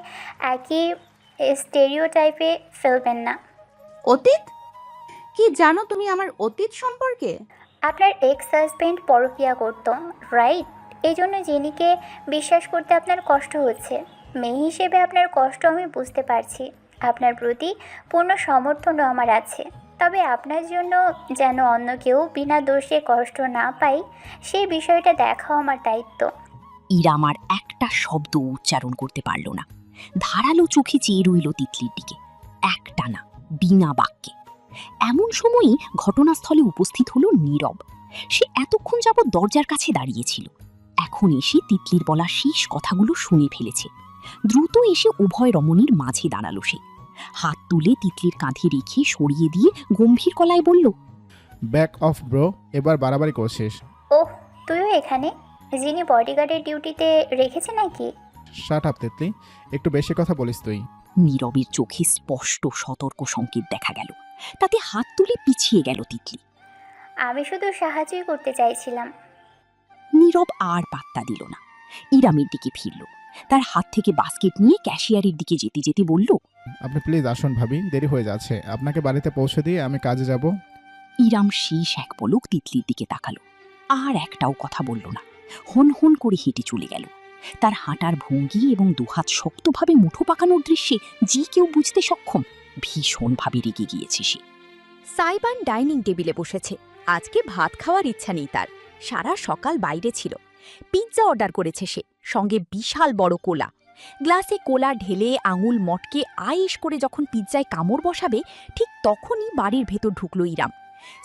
[SPEAKER 9] একই স্টেরিওটাইপে ফেলবেন না।
[SPEAKER 4] অতীত? কি জানো তুমি আমার অতীত সম্পর্কে?
[SPEAKER 9] আপনার এক্স হাজবেন্ড পরকীয়া করত, রাইট? এই জন্য জেনিকে বিশ্বাস করতে আপনার কষ্ট হচ্ছে। মেয়ে হিসেবে আপনার কষ্ট আমি বুঝতে পারছি। আপনার প্রতি পূর্ণ সমর্থনও আমার আছে, তবে আপনার জন্য যেন অন্য কেউ বিনা দোষে কষ্ট না পায় সেই বিষয়টা দেখাও আমার দায়িত্ব।
[SPEAKER 5] ইরাম আর একটা শব্দ উচ্চারণ করতে পারল না। ধারালো চোখে চেয়ে রইল তিতলির দিকে, একটানা, বিনা বাক্যে। এমন সময়ই ঘটনাস্থলে উপস্থিত হলো নীরব। সে এতক্ষণ যাবৎ দরজার কাছে দাঁড়িয়েছিল, এখন এসে তিতলির বলা শেষ কথাগুলো শুনে ফেলেছে। দ্রুত এসে উভয় রমণীর মাঝে দাঁড়ালো সে। হাত তুলে তিতলির কাঁধে রেখে সরিয়ে দিয়ে গম্ভীর গলায় বলল,
[SPEAKER 8] ব্যাক অফ ব্রো, এবার বাড়াবাড়ি করছিস।
[SPEAKER 9] ওহ, তুইও এখানে? যিনি বডিগার্ডের ডিউটিতে রেখেছে নাকি?
[SPEAKER 8] শাট আপ তিতলি, একটু বেশি কথা বলিস তুই।
[SPEAKER 5] নীরবের চোখে স্পষ্ট সতর্ক সংকেত দেখা গেল। তাতে হাত তুলে পিছিয়ে গেল তিতলি।
[SPEAKER 9] আমি শুধু সাহায্যই করতে চাইছিলাম।
[SPEAKER 5] নীরব আর পাত্তা দিল না, ইরামের দিকে ফিরল। তার হাত থেকে বাস্কেট নিয়ে ক্যাশিয়ারের দিকে যেতে যেতে বলল,
[SPEAKER 8] আপনি প্লিজ আসুন ভাবি, দেরি হয়ে যাচ্ছে। আপনাকে বাড়িতে পৌঁছে দিয়ে আমি কাজে যাব।
[SPEAKER 5] ইরাম শেষ এক পলক তিতলির দিকে তাকালো, আর একটাও কথা বলল না। হন হন করে হেঁটে চলে গেল। তার হাঁটার ভঙ্গি এবং দুহাত শক্তভাবে মুঠো পাকানোর দৃশ্যে যে কেউ বুঝতে সক্ষম ভীষণভাবে রেগে গিয়েছে সে।
[SPEAKER 2] সাইবান ডাইনিং টেবিলে বসেছে। আজকে ভাত খাওয়ার ইচ্ছা নেই তার। সারা সকাল বাইরে ছিল। পিৎজা অর্ডার করেছে সে, সঙ্গে বিশাল বড় কোলা। গ্লাসে কোলা ঢেলে আঙুল মটকে আয়েশ করে যখন পিৎজায় কামড় বসাবে, ঠিক তখনই বাড়ির ভেতর ঢুকল ইরাম।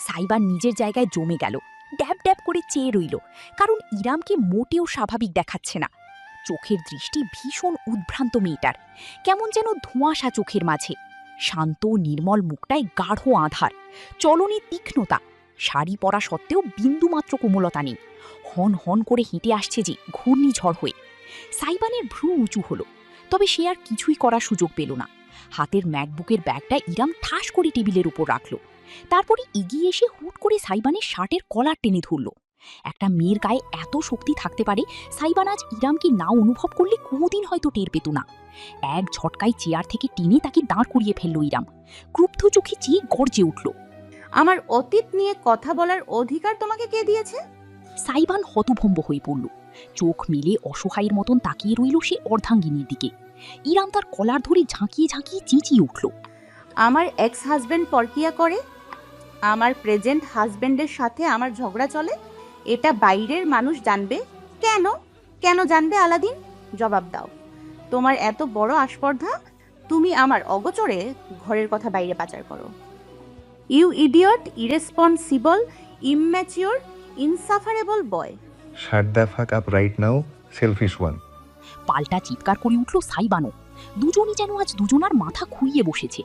[SPEAKER 2] সাইবান নিজের জায়গায় জমে গেল, ড্যাব ড্যাব করে চেয়ে রইল, কারণ ইরামকে মোটেও স্বাভাবিক দেখাচ্ছে না। চোখের দৃষ্টি ভীষণ উদ্ভ্রান্ত মেয়েটার, কেমন যেন ধোঁয়াশা চোখের মাঝে। শান্ত নির্মল মুখটায় গাঢ় আধার, চলনে তীক্ষ্ণতা। শাড়ি পরা সত্ত্বেও বিন্দুমাত্র কোমলতা নেই। হন হন করে হেঁটে আসছে যে ঘূর্ণিঝড় হয়ে। সাইবানের ভ্রু উঁচু হলো, তবে সে আর কিছুই করার সুযোগ পেল না। হাতের ম্যাকবুকের ব্যাগটা ইরাম ঠাস করে টেবিলের উপর রাখল। তারপরে এগিয়ে এসে হুট করে সাইবানের শার্টের কলার টেনে ধরল। একটা মেয়ের গায়ে এত শক্তি থাকতে পারে, সাইবান আজ ইরামকে না অনুভব করলে কোনোদিন হয়তো টের পেত না। এক ঝটকায় চেয়ার থেকে টেনে তাকে দাঁড় করিয়ে ফেলল ইরাম। ক্রুব্ধ চোখে চেয়ে গর্জে উঠল,
[SPEAKER 4] আমার অতীত নিয়ে কথা বলার অধিকার তোমাকে কে দিয়েছে?
[SPEAKER 5] সাইবান হতভম্ব হয়ে পড়ল। চোখ মিলে অসহায়ের মতন তাকিয়ে রইল সে অর্ধাঙ্গিনীর দিকে। ইরাম তার কলার ধরে ঝাঁকিয়ে ঝাঁকিয়ে চেঁচিয়ে উঠল,
[SPEAKER 4] আমার এক্স হাজবেন্ড পরকিয়া করে, আমার প্রেজেন্ট হাজবেন্ডের সাথে আমার ঝগড়া চলে, এটা বাইরের মানুষ জানবে কেন? কেন জানবে আলাদিন? জবাব দাও। তোমার এত বড় আস্পর্ধা, তুমি আমার অগোচরে ঘরের কথা বাইরে পাচার করো। You idiot, irresponsible, immature, insufferable boy.
[SPEAKER 6] Shut the fuck up right now, selfish one.
[SPEAKER 5] পাল্টা চিৎকার করে উঠল সাইবানও। দুজনই যেন আজ দুজনার মাথা খুইয়ে বসেছে।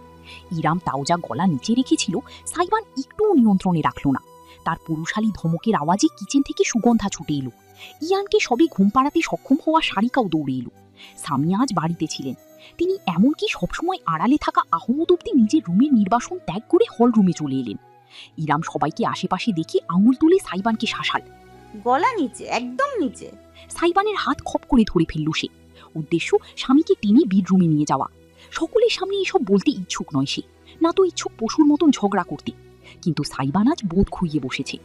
[SPEAKER 5] ইরাম তাওজা গলা নিচে রেখেছিল, সাইবান একটুও নিয়ন্ত্রণে রাখল না। তার পুরুষালী ধমকের আওয়াজে কিচেন থেকে সুগন্ধা ছুটে এলো। ইয়ানকে সবে ঘুম পাড়াতে সক্ষম হওয়া শারিকাও দৌড়ে এলো। সামিয়া আজ বাড়িতে ছিলেন। তিনি এমনকি সবসময় আড়ালে থাকা আহমদ অব্দি নিজের রুমের নির্বাসন ত্যাগ করে হল রুমে চলে এলেন। ইরাম সবাইকে আশেপাশে দেখে আঙুল তুলে সাইবানকে শাসাল,
[SPEAKER 4] গলা নিচে, একদম নিচে।
[SPEAKER 5] সাইবানের হাত খপ করে ধরে ফেলল সে। উদ্দেশ্য স্বামীকে টেনে বেডরুমে নিয়ে যাওয়া। সকলের সামনে এসব বলতে ইচ্ছুক নয় সে, না তো ইচ্ছুক পশুর মতন ঝগড়া করতে। কিন্তু সাইবান আজ বোধ খুইয়ে বসেছে।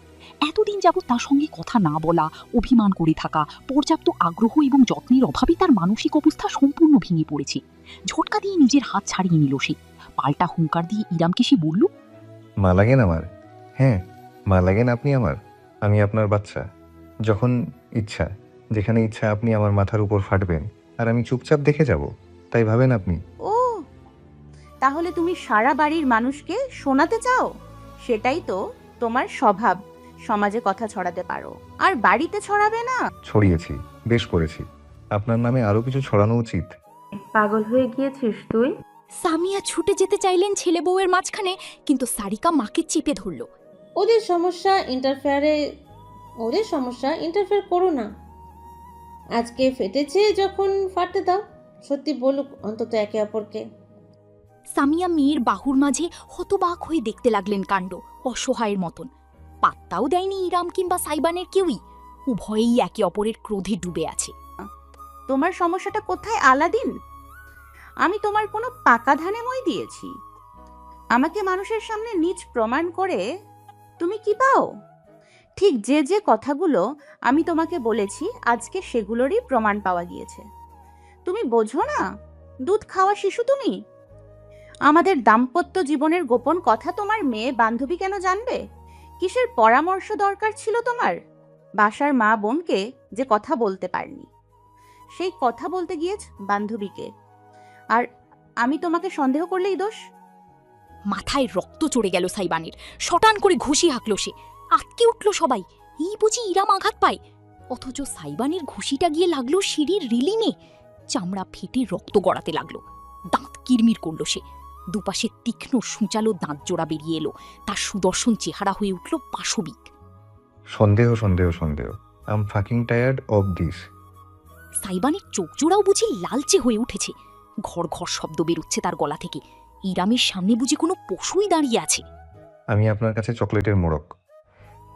[SPEAKER 5] এতদিন যাবৎ তার সঙ্গে কথা না বলা, অভিমান করে থাকা, পর্যাপ্ত আগ্রহ এবং যত্নের অভাবে তার মানসিক অবস্থা সম্পূর্ণ ভেঙে পড়েছে। ঝটকা দিয়ে নিজের হাত ছাড়িয়ে নিল সে। পাল্টা হুঙ্কার দিয়ে ইরামকে সে বলল,
[SPEAKER 6] মা লাগেন আমার। হ্যাঁ, মা লাগেন আপনি আমার। আমি আপনার বাচ্চা। যখন ইচ্ছা, যেখানে ইচ্ছা আপনি আমার মাথার উপর ফাটবেন, আর আমি চুপচাপ দেখে যাব। তাই ভাবেন আপনি?
[SPEAKER 4] ও, তাহলে তুমি সারা বাড়ির মানুষকে শোনাতে চাও? সেটাই তো তোমার স্বভাব। সমাজে কথা ছড়াতে পারো, আর বাড়িতে ছড়াবে না।
[SPEAKER 6] ছড়িয়েছি, বেশ করেছি। আপনার নামে আরো কিছু ছড়ানো উচিত।
[SPEAKER 7] পাগল হয়ে গিয়েছিস তুই?
[SPEAKER 2] সামিয়া ছুটে যেতে চাইলেন ছেলে বউয়ের মাঝখানে, কিন্তু সারিকা মাকে চেপে ধরল।
[SPEAKER 10] ওদের সমস্যা ইন্টারফেয়ার করো না। আজকে ফেটেছে যখন ফাটতে দাও। সত্যি বলুক অন্তত একে অপরকে।
[SPEAKER 2] সামিয়া মেয়ের বাহুর মাঝে হতবাক হয়ে দেখতে লাগলেন কাণ্ড, অসহায়ের মতন। পাত্তাও দেয়নি ইরাম কিংবা সাইবানের কেউই। উভয়েই একে অপরের ক্রোধে ডুবে আছে।
[SPEAKER 4] তোমার সমস্যাটা কোথায় আলাদিন? আমি তোমার কোনো পাকা ধানে মই দিয়েছি? আমাকে মানুষের সামনে নীচ প্রমাণ করে তুমি কি পাও? ঠিক যে যে কথাগুলো আমি তোমাকে বলেছি আজকে সেগুলোরই প্রমাণ পাওয়া গিয়েছে। তুমি বোঝো না? দুধ খাওয়া শিশু তুমি। আমাদের দাম্পত্য জীবনের গোপন কথা তোমার মেয়ে বান্ধবী কেন জানবে? কিসের পরামর্শ দরকার ছিল তোমার? বাসার মা বোনকে যে কথা বলতে পারনি, সেই কথা বলতে গিয়েছ বান্ধবীকে। আর আমি তোমাকে সন্দেহ করলেই দোষ?
[SPEAKER 2] মাথায় রক্ত চড়ে গেল সাইবানের। শটান করে ঘুষি হাঁকল সে। আটকে উঠল সবাই। এই বুঝি ইরাম আঘাত পায়, অথচ সাইবানের ঘুষিটা গিয়ে লাগলো সিঁড়ির রিলিংয়ে। চামড়া ফেটে রক্ত গড়াতে লাগলো। দাঁত কিরমির করল সে। দুপাশে তীক্ষ্ণ সূচালো দাঁত জোড়া বেরিয়ে এলো। তার সুদর্শন চেহারা হয়ে উঠল পাশবিক।
[SPEAKER 6] সন্দেহ সন্দেহ সন্দেহ। I am fucking tired of this.
[SPEAKER 2] সাইবানের চোখ জোড়াও বুঝি লালচে হয়ে উঠেছে। ঘর ঘর শব্দ বেরোচ্ছে তার গলা থেকে। ইরামের সামনে বুঝি কোনো পশুই দাঁড়িয়ে আছে।
[SPEAKER 6] আমি আপনার কাছে চকলেটের মোড়ক,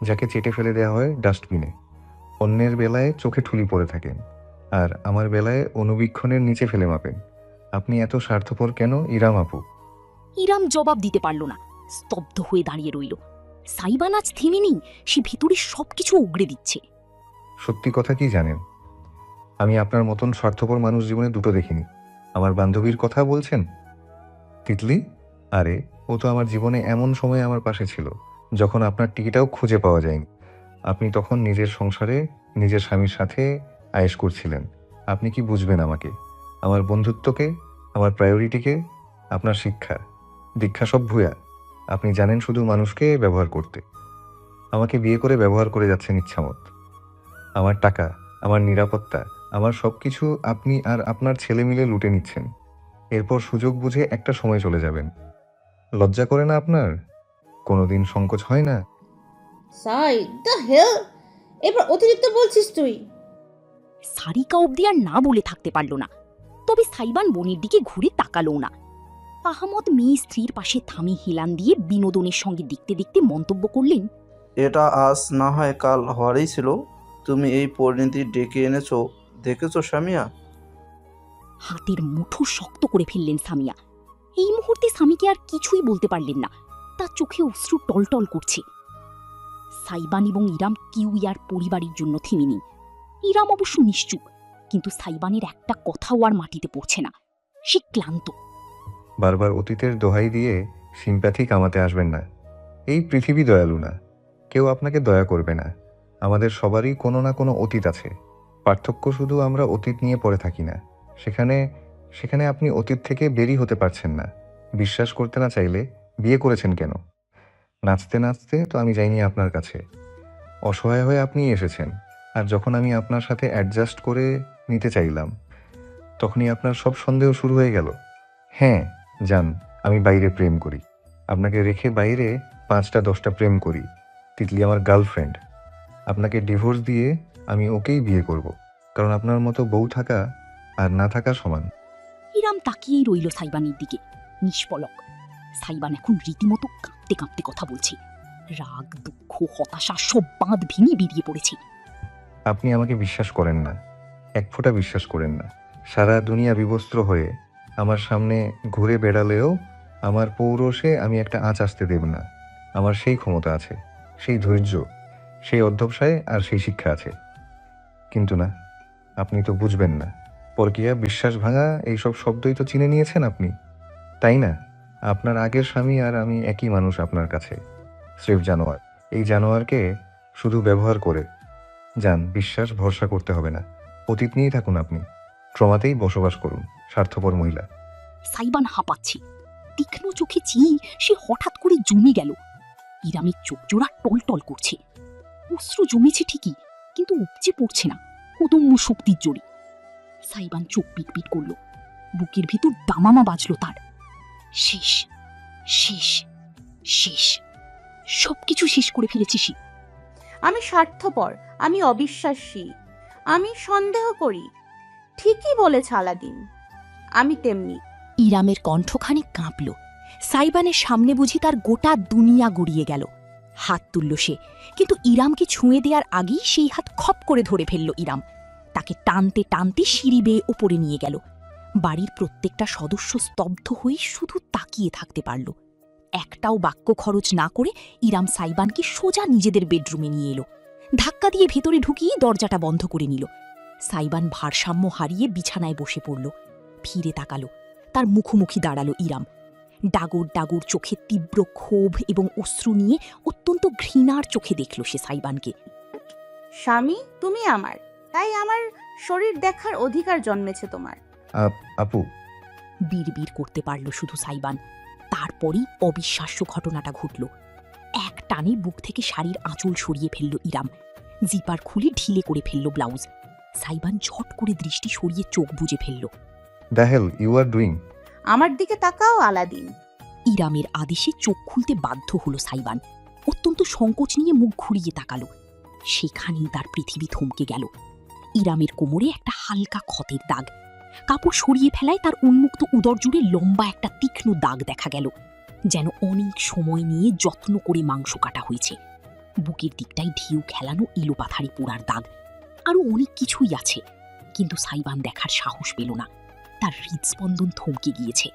[SPEAKER 6] যাকে চেটে ফেলে দেওয়া হয় ডাস্টবিনে। অন্যের বেলায় চোখে ঠুলি পড়ে থাকেন, আর আমার বেলায় অনুবীক্ষণের নিচে ফেলে মাপেন। আপনি এত স্বার্থপর কেন ইরাম আপু?
[SPEAKER 2] ইরাম জবাব দিতে পারল না, স্তব্ধ হয়ে দাঁড়িয়ে রইল। সাইবান আজ থেমে নেই, সে ভিতরে সবকিছু উগড়ে দিচ্ছে।
[SPEAKER 6] সত্যি কথা কি জানেন? আমি আপনার মতন স্বার্থপর মানুষ জীবনে দুটো দেখিনি। আমার বান্ধবীর কথা বলছেন? তিতলি? আরে, ও তো আমার জীবনে এমন সময় আমার পাশে ছিল যখন আপনার টিকিটাও খুঁজে পাওয়া যায়নি। আপনি তখন নিজের সংসারে নিজের স্বামীর সাথে আয়েশ করছিলেন। আপনি কি বুঝবেন আমাকে, আমার বন্ধুত্বকে, আমার প্রায়োরিটিকে? আপনার শিক্ষা দীক্ষা সব ভুয়া। আপনি জানেন শুধু মানুষকে ব্যবহার করতে। আমাকে বিয়ে করে ব্যবহার করে যাচ্ছেন ইচ্ছামত। আমার টাকা, আমার নিরাপত্তা, আমার সব কিছু আপনি আর আপনার ছেলে মিলে লুটে নিচ্ছেন। এরপর সুযোগ বুঝে একটা সময় চলে যাবেন। লজ্জা করে না আপনার? কোনোদিন সংকোচ হয় না?
[SPEAKER 10] সাই দ্য হেল, এবার অতিরিক্ত বলছিস তুই।
[SPEAKER 2] সারিকা অব্দি আর না বলে থাকতে পারল না। তবে সাইবান বোনের দিকে ঘুরে তাকালো না। আহমদ মেয়ে স্ত্রীর পাশে থামে হেলান দিয়ে বিনোদনের সঙ্গে দেখতে দেখতে মন্তব্য করলেন,
[SPEAKER 11] এটা আজ না হয় কাল হওয়ারই ছিল। তুমি এই পরিণতি ডেকে এনেছো, দেখেছো সামিয়া?
[SPEAKER 2] হাতের মুঠো শক্ত করে ফেললেন সামিয়া। এই মুহূর্তে স্বামীকে আর কিছুই বলতে পারলেন না। তার চোখে অশ্রু টলটল করছে। সাইবান এবং ইরাম কেউই আর পরিবারের জন্য থেমেনি। ইরাম অবশ্য নিশ্চুপ, কিন্তু সাইবানের একটা কথাও আর মাটিতে পড়ছে না। সে ক্লান্ত।
[SPEAKER 6] বারবার অতীতের দোহাই দিয়ে সিম্প্যাথি কামাতে আসবেন না। এই পৃথিবী দয়ালু না, কেউ আপনাকে দয়া করবে না। আমাদের সবারই কোনো না কোনো অতীত আছে। পার্থক্য শুধু আমরা অতীত নিয়ে পড়ে থাকি না, সেখানে আপনি অতীত থেকে বেরিয়ে হতে পারছেন না। বিশ্বাস করতে না চাইলে বিয়ে করেছেন কেন? নাচতে নাচতে তো আমি যাইনি আপনার কাছে। অসহায় হয়ে আপনি এসেছেন, আর যখন আমি আপনার সাথে অ্যাডজাস্ট করে নিতে চাইলাম, তখনই আপনার সব সন্দেহ শুরু হয়ে গেল। হ্যাঁ, জান, আমি বাইরে প্রেম করি। আপনাকে রেখে বাইরে 5টা 10টা প্রেম করি। তিতলি আমার গার্লফ্রেন্ড। আপনাকে ডিভোর্স দিয়ে আমি ওকেই বিয়ে করব, কারণ আপনার মতো বউ থাকা আর না থাকা সমান।
[SPEAKER 2] ইরাম তাকিয়েই রইল সাইবানের দিকে, নিষ্পলক। সাইবান এখন রীতিমতো কাঁপতে কাঁপতে কথা বলছে। রাগ, দুঃখ, হতাশা সব বাঁধ ভেঙে বেরিয়ে পড়েছে।
[SPEAKER 6] আপনি আমাকে বিশ্বাস করেন না, এক ফোঁটা বিশ্বাস করেন না। সারা দুনিয়া বিবস্ত্র হয়ে আমার সামনে ঘুরে বেড়ালেও আমার পৌরসে আমি একটা আঁচ আসতে দেব না। আমার সেই ক্ষমতা আছে, সেই ধৈর্য, সেই অধ্যবসায় আর সেই শিক্ষা আছে। কিন্তু না, আপনি তো বুঝবেন না। পরকীয়া, বিশ্বাস ভাঙা, এইসব শব্দই তো চিনে নিয়েছেন আপনি, তাই না? আপনার আগের স্বামী আর আমি একই মানুষ আপনার কাছে, স্রেফ জানোয়ার। এই জানোয়ারকে শুধু ব্যবহার করে যান, বিশ্বাস ভরসা করতে হবে না। অতীত নিয়েই থাকুন আপনি, ট্রমাতেই বসবাস করুন, স্বার্থপর মহিলা।
[SPEAKER 2] সাইবান হাঁপাচ্ছে। তীক্ষ্ণ চোখে চেয়ে সে হঠাৎ করে জমে গেল। ইরামের চোখ জোড়া টলটল করছে। অশ্রু জমেছে ঠিকই, কিন্তু উপচে পড়ছে না অদম্য শক্তির জোরে। সাইবান চোখ পিটপিট করল। বুকের ভিতর দামামা বাজল তার। শেষ, শেষ, শেষ, সবকিছু শেষ করে ফেলেছি সে।
[SPEAKER 4] আমি স্বার্থপর, আমি অবিশ্বাসী, আমি সন্দেহ করি। ঠিকই বলেছে আলাদিন, আমি তেমনি।
[SPEAKER 2] ইরামের কণ্ঠখানে কাঁপল। সাইবানের সামনে বুঝি তার গোটা দুনিয়া গড়িয়ে গেল। হাত তুলল সে, কিন্তু ইরামকে ছুঁয়ে দেওয়ার আগেই সেই হাত খপ করে ধরে ফেলল ইরাম। তাকে টানতে টানতে সিঁড়ি বেয়ে ওপরে নিয়ে গেল। বাড়ির প্রত্যেকটা সদস্য স্তব্ধ হয়ে শুধু তাকিয়ে থাকতে পারল। একটাও বাক্য খরচ না করে ইরাম সাইবানকে সোজা নিজেদের বেডরুমে নিয়ে এলো। ধাক্কা দিয়ে ভেতরে ঢুকিয়ে দরজাটা বন্ধ করে নিল। সাইবান ভারসাম্য হারিয়ে বিছানায় বসে পড়ল। ফিরে তাকালো। তার মুখোমুখি দাঁড়ালো ইরাম। ডাগর ডাগর চোখে তীব্র ক্ষোভ এবং অশ্রু নিয়ে অত্যন্ত ঘৃণার চোখে দেখল সে সাইবানকে।
[SPEAKER 4] স্বামী তুমি আমার, তাই আমার শরীর দেখার অধিকার জন্মেছে তোমার।
[SPEAKER 6] আপু,
[SPEAKER 2] বিড়বিড় করতে পারল শুধু সাইবান। তারপরই অবিশ্বাস্য ঘটনাটা ঘটল। এক টানে বুক থেকে শাড়ির আঁচল সরিয়ে ফেলল ইরাম। জিপার খুলে ঢিলে করে ফেলল ব্লাউজ। সাইবান ঝট করে দৃষ্টি সরিয়ে চোখ বুজে ফেলল।
[SPEAKER 6] The hell you are doing?
[SPEAKER 4] আমার দিকে তাকাও আলাদিন।
[SPEAKER 2] ইরামের আদেশে চোখ খুলতে বাধ্য হলো সাইবান। অত্যন্ত সংকোচ নিয়ে মুখ ঘুরিয়ে তাকালো। সেখানেই তার পৃথিবী থমকে গেল। ইরামের কোমরে একটা হালকা ক্ষতের দাগ। কাপড় সরিয়ে ফেলায় তার উন্মুক্ত উদর জুড়ে লম্বা একটা তীক্ষ্ণ দাগ দেখা গেল, যেন অনেক সময় নিয়ে যত্ন করে মাংস কাটা হয়েছে। বুকের দিকটায় ঢেউ খেলানো ইলোপাথারি পোড়ার দাগ। আরও অনেক কিছুই আছে, কিন্তু সাইবান দেখার সাহস পেল না। তার হৃদস্পন্দন থমকে গিয়েছে।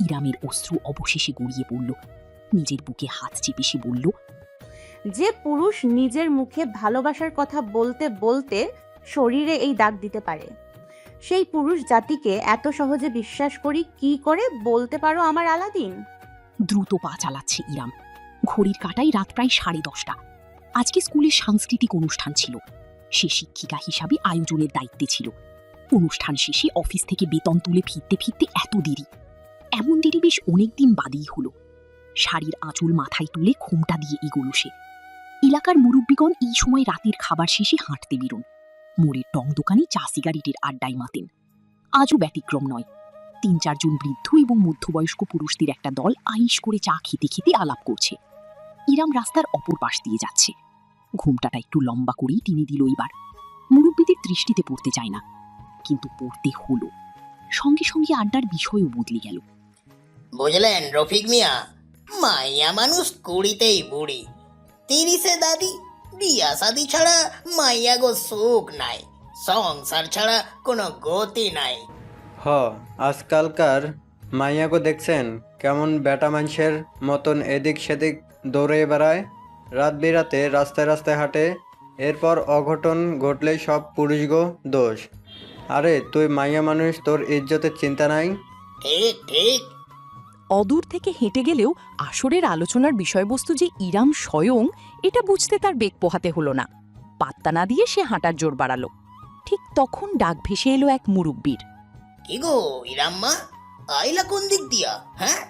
[SPEAKER 2] ইরামের অশ্রু অবশেষে গড়িয়ে পড়ল। নিজের বুকে হাত চেপে সে বলল,
[SPEAKER 4] যে পুরুষ নিজের মুখে ভালোবাসার কথা বলতে বলতে শরীরে এই দাগ দিতে পারে, সেই পুরুষ জাতিকে এত সহজে বিশ্বাস করি কি করে বলতে পারো আমার আলাদিন?
[SPEAKER 2] দ্রুত পা চালাচ্ছে ইরাম। ঘড়ির কাঁটায় রাত প্রায় 10:30। আজকে স্কুলের সাংস্কৃতিক অনুষ্ঠান ছিল। সে শিক্ষিকা হিসাবে আয়োজনের দায়িত্বে ছিল। অনুষ্ঠান শেষে অফিস থেকে বেতন তুলে ফিরতে ফিরতে এত দেরি। এমন দেরি বেশ অনেকদিন বাদেই হলো। শাড়ির আঁচল মাথায় তুলে ঘোমটা দিয়ে এগোল সে। এলাকার মুরব্বিগণ এই সময় রাতের খাবার শেষে হাঁটতে বেরোন। মোড়ের টং দোকানে চা সিগারেটের আড্ডায় মাতেন। আজও ব্যতিক্রম নয়। 3-4 জন বৃদ্ধ এবং মধ্যবয়স্ক পুরুষদের একটা দল আইস করে চা খেতে খেতে আলাপ করছে। ইরাম রাস্তার অপর পাশ দিয়ে যাচ্ছে। ঘোমটাটা একটু লম্বা করেই টেনে দিল এবার। মুরব্বীদের দৃষ্টিতে পড়তে চায় না, কিন্তু পড়তে হলো। সঙ্গে সঙ্গে আড্ডার বিষয়ও বদলে গেল।
[SPEAKER 12] বুঝলেন রফিক মিয়া, মাইয়া মানুষ 20তেই বুড়ি, 30-এ দাদি। বিয়া শাদি ছাড়া মাইয়া গো সুখ নাই, সংসার ছাড়া কোনো গতি নাই।
[SPEAKER 13] আজকালকার মাইয়াগো দেখছেন কেমন বেটা মানুষের মতন এদিক সেদিক দৌড়ে বেড়ায়, রাত বিরাতে রাস্তায় রাস্তায় হাঁটে, এরপর অঘটন ঘটলেই সব পুরুষগো দোষ। আরে তুই মাইয়া মানুষ, তোর ইজ্জতের চিন্তা নাই?
[SPEAKER 12] ঠিক ঠিক।
[SPEAKER 5] অদূর থেকে হেঁটে গেলেও আসরের আলোচনার বিষয়বস্তু যে ইরাম স্বয়ং, এটা বুঝতে তার বেগ পোহাতে হলো না। পাত্তা না দিয়ে সে হাঁটার জোর বাড়ালো। ঠিক তখন ডাক ভেসে এলো এক মুরব্বির।
[SPEAKER 12] কি গো ইরাম্মা, আইলা কোন দিক দিয়া? হ্যাঁ,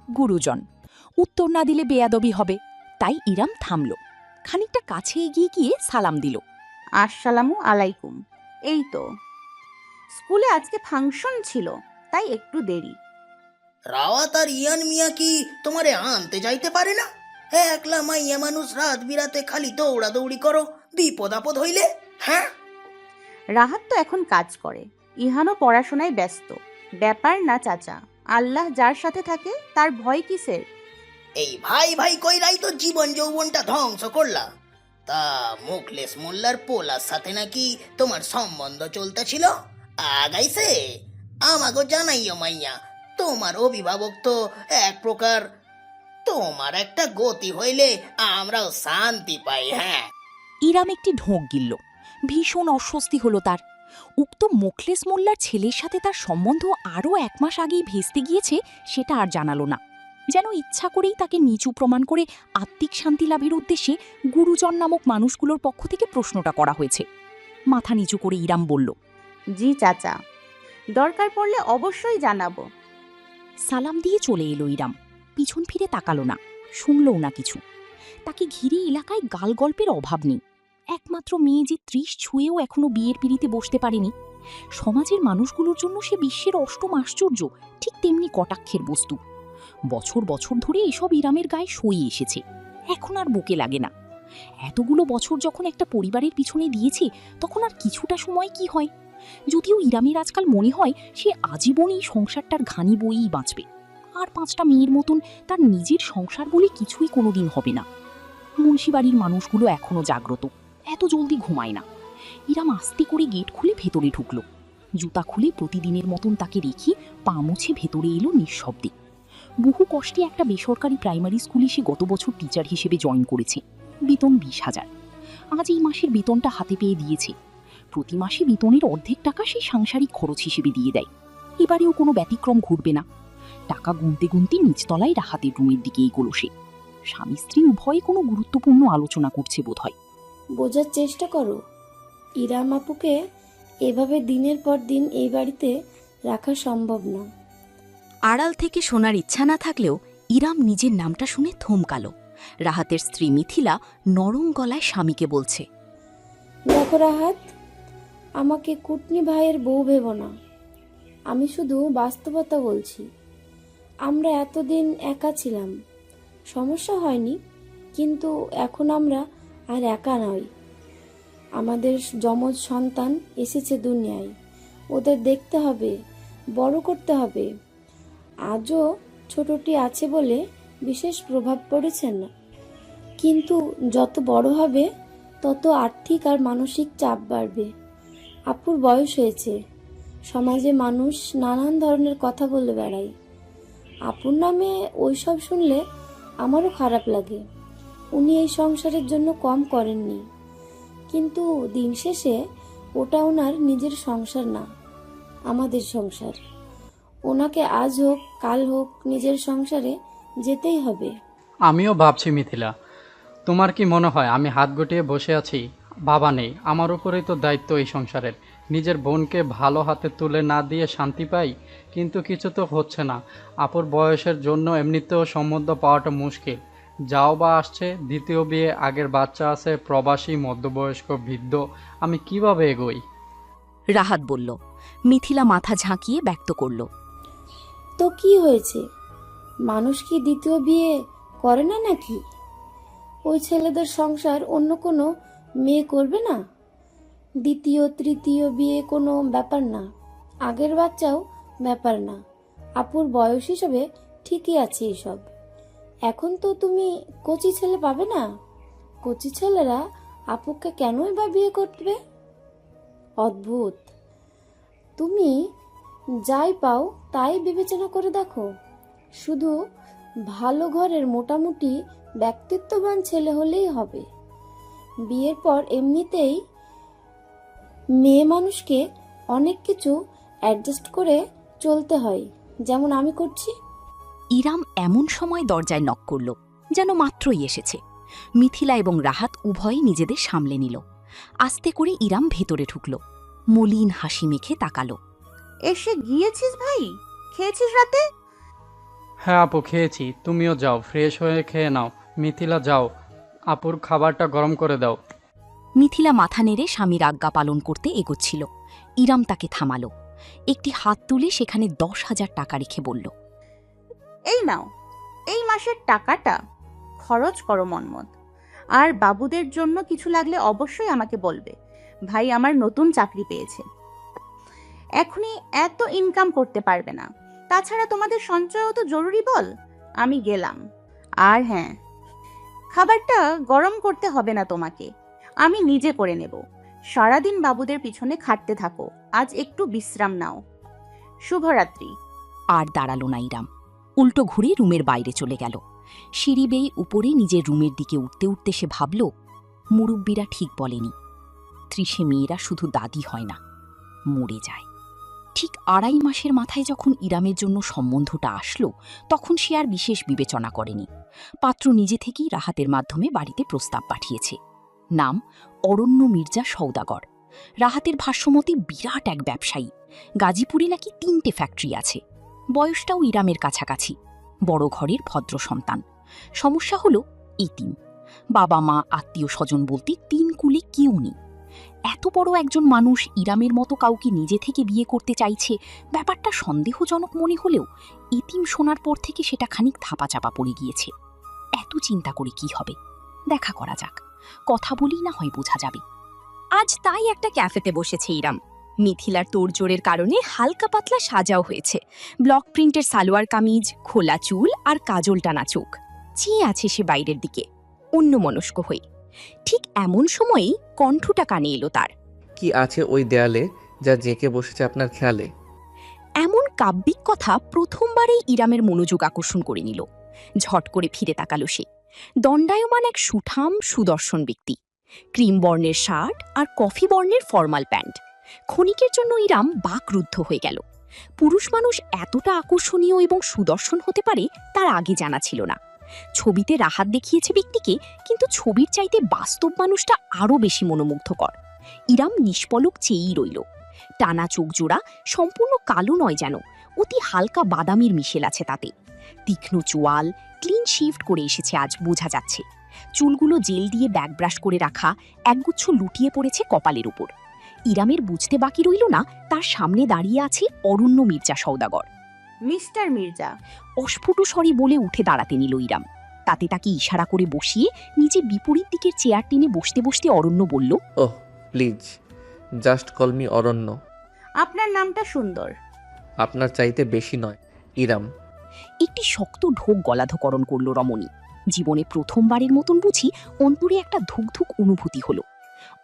[SPEAKER 5] গুরুজন। উত্তর না দিলে বেয়াদবি হবে, তাই ইরাম থামল। খানিকটা কাছে এগিয়ে গিয়ে সালাম দিল।
[SPEAKER 4] আসসালামু আলাইকুম। এই তো, স্কুলে আজকে ফাংশন ছিল, তাই একটু দেরি।
[SPEAKER 12] রাওয়াত আর ইয়ান মিয়া কি তোমারে আনতে যাইতে পারে না? একলা মাইয়া মানুষ রাত বিরাতে খালি দৌড়াদৌড়ি করো, বিপদ আপদ হইলে। হ্যাঁ,
[SPEAKER 4] রাহাত তো এখন কাজ করে, ইহানও পড়াশোনায় ব্যস্ত। ব্যাপার না চাচা, আল্লাহ যার সাথে থাকে তার ভয় কিসের?
[SPEAKER 12] এই ভাই ভাই কইরাই তো জীবন যৌবনটা ধ্বংস করলা। তা মুখলেস মোল্লার পোলার সাথে নাকি তোমার সম্বন্ধ চলতেছিল? আগাইছে? আমাগো জানাইও মাইয়া, তোমার অভিভাবক তো এক প্রকার। তোমার একটা গতি হইলে আমরাও শান্তি পাই। হ্যাঁ,
[SPEAKER 5] ইরাম একটি ঢোক গিলল। ভীষণ অস্বস্তি হলো তার। উক্ত মোখলেস মোল্লার ছেলের সাথে তার সম্বন্ধ আরও 1 মাস আগেই ভেস্তে গিয়েছে সেটা আর জানালো না। যেন ইচ্ছা করেই তাকে নিচু প্রমাণ করে আত্মিক শান্তি লাভের উদ্দেশ্যে গুরুজন নামক মানুষগুলোর পক্ষ থেকে প্রশ্নটা করা হয়েছে। মাথা নিচু করে ইরাম বলল,
[SPEAKER 4] জি চাচা, দরকার পড়লে অবশ্যই জানাবো।
[SPEAKER 5] সালাম দিয়ে চলে এলো ইরাম। পিছন ফিরে তাকালো না, শুনলও না কিছু। তাকে ঘিরে এলাকায় গালগল্পের অভাব নেই। একমাত্র মেয়ে যে 30 ছুঁয়েও এখনো বিয়ের পিড়িতে বসতে পারেনি। সমাজের মানুষগুলোর জন্য সে বিশ্বের অষ্টম আশ্চর্য, ঠিক তেমনি কটাক্ষের বস্তু। বছর বছর ধরে এসব ইরামের গায়ে সয়ে এসেছে, এখন আর বুকে লাগে না। এতগুলো বছর যখন একটা পরিবারের পিছনে দিয়েছে, তখন আর কিছুটা সময় কি হয়। যদিও ইরামের আজকাল মনে হয় সে আজীবনই সংসারটার ঘানি বইই বাঁচবে, আর 5টা মেয়ের মতন তার নিজের সংসার বলে কিছুই কোনোদিন হবে না। মুন্সিবাড়ির মানুষগুলো এখনো জাগ্রত, এত জলদি ঘুমায় না। ইরাম আস্তে করে গেট খুলে ভেতরে ঢুকল। জুতা খুলে প্রতিদিনের মতন তাকে রেখে পা মুছে ভেতরে এলো নিঃশব্দে। বহু কষ্টে একটা বেসরকারি প্রাইমারি স্কুলে সে গত বছর টিচার হিসেবে জয়েন করেছে। বেতন 20,000। আজ এই মাসের বেতনটা হাতে পেয়ে দিয়েছে। প্রতি মাসে বেতনের অর্ধেক টাকা সে সাংসারিক খরচ হিসেবে দিয়ে দেয়। এবারেও কোনো ব্যতিক্রম ঘটবে না। টাকা গুনতে গুনতে নিচতলায় রাহাতের রুমের দিকে এগোলো সে। স্বামী স্ত্রী উভয়ে কোনো গুরুত্বপূর্ণ আলোচনা করছে বোধহয়।
[SPEAKER 10] বোঝার চেষ্টা করো, ইরাম আপুকে এভাবে দিনের পর দিন এই বাড়িতে রাখা সম্ভব না।
[SPEAKER 2] আড়াল থেকে শোনার ইচ্ছা না থাকলেও ইরাম নিজের নামটা শুনে থমকালো। রাহাতের স্ত্রী মিথিলা নরম গলায় স্বামীকে বলছে,
[SPEAKER 10] দেখো রাহাত, আমাকে কুটনি ভাইয়ের বউ ভেবো না। আমি শুধু বাস্তবতা বলছি। আমরা এতদিন একা ছিলাম, সমস্যা হয়নি, কিন্তু এখন আমরা আর একা নই। আমাদের যমজ সন্তান এসেছে দুনিয়ায়, ওদের দেখতে হবে, বড় করতে হবে। আজও ছোটটি আছে বলে বিশেষ প্রভাব পড়েছে না, কিন্তু যত বড় হবে তত আর্থিক আর মানসিক চাপ বাড়বে। আপুর বয়স হয়েছে, সমাজে মানুষ নানান ধরনের কথা বলে বেড়ায়। আপুর নামে ওইসব শুনলে আমারও খারাপ লাগে। উনি এই সংসারের জন্য কম করেননি, কিন্তু দিন শেষে ওটা ওনার নিজের সংসার না, আমাদের সংসার। ওনাকে আজ হোক কাল হোক নিজের সংসারে যেতেই হবে।
[SPEAKER 14] আমিও ভাবছি মিথিলা, তোমার কি মনে হয় আমি হাত গুটিয়ে বসে আছি? বাবা নেই, আমার উপরেই তো দায়িত্ব এই সংসারের। নিজের বোনকে ভালো হাতে তুলে না দিয়ে শান্তি পাই, কিন্তু কিছু তো হচ্ছে না। আপুর বয়সের জন্য এমনিতেও সম্বন্ধ পাওয়াটা মুশকিল। যাও বা আসছে, দ্বিতীয় বিয়ে, আগের বাচ্চা আছে, প্রবাসী, মধ্যবয়স্ক, বৃদ্ধ। আমি কিভাবে এগোই?
[SPEAKER 2] রাহাত বলল। মিথিলা মাথা ঝাঁকিয়ে ব্যক্ত করল,
[SPEAKER 10] তো কি হয়েছে? মানুষ কি দ্বিতীয় বিয়ে করে না নাকি? ওই ছেলেদের সংসার অন্য কোনো মেয়ে করবে না? দ্বিতীয় তৃতীয় বিয়ে কোনো ব্যাপার না, আগের বাচ্চাও ব্যাপার না। আপুর বয়স হিসেবে ঠিকই আছে এসব। এখন তো তুমি কচি ছেলে পাবে না। কচি ছেলেরা আপুকে কেনই বা বিয়ে করবে? অদ্ভুত। তুমি যাই পাও তাই বিবেচনা করে দেখো। শুধু ভালো ঘরের মোটামুটি ব্যক্তিত্ববান ছেলে হলেই হবে। বিয়ের পর এমনিতেই মেয়ে মানুষকে অনেক কিছু অ্যাডজাস্ট করে চলতে হয়, যেমন আমি করছি।
[SPEAKER 2] ইরাম এমন সময় দরজায় নক করল, যেন মাত্রই এসেছে। মিথিলা এবং রাহাত উভয়ই নিজেদের সামলে নিল। আস্তে করে ইরাম ভেতরে ঢুকল। মলিন হাসি মেখে তাকালো।
[SPEAKER 4] এসে গিয়েছিস ভাই? খেয়েছিস রাতে?
[SPEAKER 14] হ্যাঁ আপু, খেয়েছি। তুমিও যাও, ফ্রেশ হয়ে খেয়ে নাও। মিথিলা যাও, আপুর খাবারটা গরম করে দাও।
[SPEAKER 2] মিথিলা মাথা নেড়ে স্বামীর আজ্ঞা পালন করতে এগোচ্ছিল। ইরাম তাকে থামালো। একটি হাত তুলে সেখানে 10,000 টাকা রেখে বলল,
[SPEAKER 4] এই নাও, এই মাসের টাকাটা খরচ করো মনমত। আর বাবুদের জন্য কিছু লাগলে অবশ্যই আমাকে বলবে। ভাই আমার নতুন চাকরি পেয়েছে, এখনই এত ইনকাম করতে পারবে না। তাছাড়া তোমাদের সঞ্চয়ও তো জরুরি বল। আমি গেলাম। আর হ্যাঁ, খাবারটা গরম করতে হবে না তোমাকে, আমি নিজে করে নেব। সারাদিন বাবুদের পিছনে খাটতে থাকো, আজ একটু বিশ্রাম নাও। শুভরাত্রি।
[SPEAKER 2] আর দাঁড়ালো না ইরাম। উল্টো ঘুরে রুমের বাইরে চলে গেল। সিঁড়ি বেয়ে উপরে নিজের রুমের দিকে উঠতে উঠতে সে ভাবল, মুরব্বীরা ঠিক বলেনি, 30 মেয়েরা শুধু দাদি হয় না, মরে যায়। ঠিক 2.5 মাসের মাথায় যখন ইরামের জন্য সম্বন্ধটা আসলো, তখন সে আর বিশেষ বিবেচনা করেনি। পাত্র নিজে থেকেই রাহাতের মাধ্যমে বাড়িতে প্রস্তাব পাঠিয়েছে। নাম অরণ্য মির্জা সওদাগর। রাহাতের ভাষ্যমতে বিরাট এক ব্যবসায়ী। গাজীপুরে নাকি 3টে ফ্যাক্টরি আছে। বয়সটাও ইরামের কাছাকাছি। বড় ঘরের ভদ্র সন্তান। সমস্যা হলো এতিম। বাবা মা আত্মীয় স্বজন বলতে 3 কুলে কেউ নেই। এত বড় একজন মানুষ ইরামের মতো কাউকে নিজে থেকে বিয়ে করতে চাইছে, ব্যাপারটা সন্দেহজনক মনে হলেও এতিম শোনার পর থেকে সেটা খানিক ধাপাচাপা পড়ে গিয়েছে। এত চিন্তা করে কি হবে, দেখা করা যাক, কথা বলেই না হয় বোঝা যাবে।
[SPEAKER 5] আজ তাই একটা ক্যাফেতে বসেছে ইরাম। মিথিলার তোড়জোড়ের কারণে হালকা পাতলা সাজাও হয়েছে। ব্লক প্রিন্টের সালোয়ার কামিজ, খোলা চুল আর কাজল টানা চোখ। চেয়ে আছে সে বাইরের দিকে, অন্যমনস্ক হয়ে। ঠিক এমন সময়েই কণ্ঠটা কানে এলো তার।
[SPEAKER 15] কি আছে ওই দেয়ালে যা জেঁকে বসেছে আপনার খেয়ালে?
[SPEAKER 5] এমন কাব্যিক কথা প্রথমবারেই ইরামের মনোযোগ আকর্ষণ করে নিল। ঝট করে ফিরে তাকালো সে। দণ্ডায়মান এক সুঠাম সুদর্শন ব্যক্তি। ক্রিম বর্ণের শার্ট আর কফি বর্ণের ফর্মাল প্যান্ট। ক্ষণিকের জন্য ইরাম বাকরুদ্ধ হয়ে গেল। পুরুষ মানুষ এতটা আকর্ষণীয় এবং সুদর্শন হতে পারে তার আগে জানা ছিল না। ছবিতে রাহাত দেখিয়েছে ব্যক্তিকে, কিন্তু ছবির চাইতে বাস্তব মানুষটা আরও বেশি মনোমুগ্ধকর। ইরাম নিষ্পলক চেয়েই রইল। টানা চোখ জোড়া, সম্পূর্ণ কালো নয় যেন, অতি হালকা বাদামির মিশেল আছে তাতে। তীক্ষ্ণ চোয়াল, ক্লিন শিফট করে এসেছে আজ, বোঝা যাচ্ছে। চুলগুলো জেল দিয়ে ব্যাকব্রাশ করে রাখা, একগুচ্ছ লুটিয়ে পড়েছে কপালের উপর। ইরামের বুঝতে বাকি রইল না তার সামনে দাঁড়িয়ে আছে অরণ্য মির্জা সওদাগর।
[SPEAKER 4] মিস্টার মির্জা।
[SPEAKER 2] অস্ফুট স্বরে বলে উঠে দাঁড়াতে নিল ইরাম। তাতে তাকে ইশারা করে বসিয়ে নিজে বিপরীত দিকের চেয়ার টেনে বসতে বসতে অরণ্য বলল,
[SPEAKER 15] ওহ প্লিজ, জাস্ট কল মি অরণ্য।
[SPEAKER 4] আপনার নামটা সুন্দর।
[SPEAKER 15] আপনার চাইতে বেশি নয়, ইরাম।
[SPEAKER 2] একটি শক্ত ঢোক গলাধকরণ করল রমণী। জীবনে প্রথমবারের মতন বুঝি অন্তরে একটা ধুকধুক অনুভূতি হলো।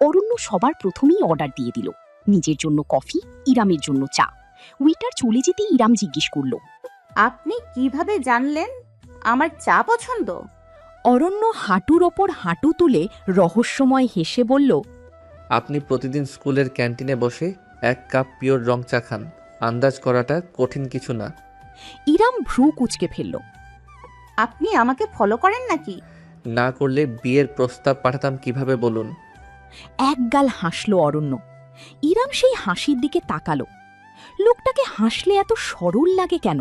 [SPEAKER 2] অরণ্য সবার প্রথমেই অর্ডার দিয়ে দিল, নিজের জন্য কফি, ইরামের জন্য চা। ওয়েটার চলে যেতে ইরাম জিজ্ঞেস করল,
[SPEAKER 4] আপনি কিভাবে জানলেন আমার চা পছন্দ?
[SPEAKER 5] অরণ্য হাঁটুর ওপর হাঁটু তুলে রহস্যময় হেসে বলল,
[SPEAKER 15] আপনি প্রতিদিন স্কুলের ক্যান্টিনে বসে 1 কাপ পিওর রং চা খান। আন্দাজ করাটা কঠিন কিছু না।
[SPEAKER 2] ইরাম ভ্রু কুঁচকে ফেলল।
[SPEAKER 4] আপনি আমাকে ফলো করেন নাকি?
[SPEAKER 15] না করলে বিয়ের প্রস্তাব পাঠাতাম কিভাবে বলুন?
[SPEAKER 2] একগাল হাসল অরণ্য। ইরাম সেই হাসির দিকে তাকালো। লোকটাকে হাসলে এত সরল লাগে কেন?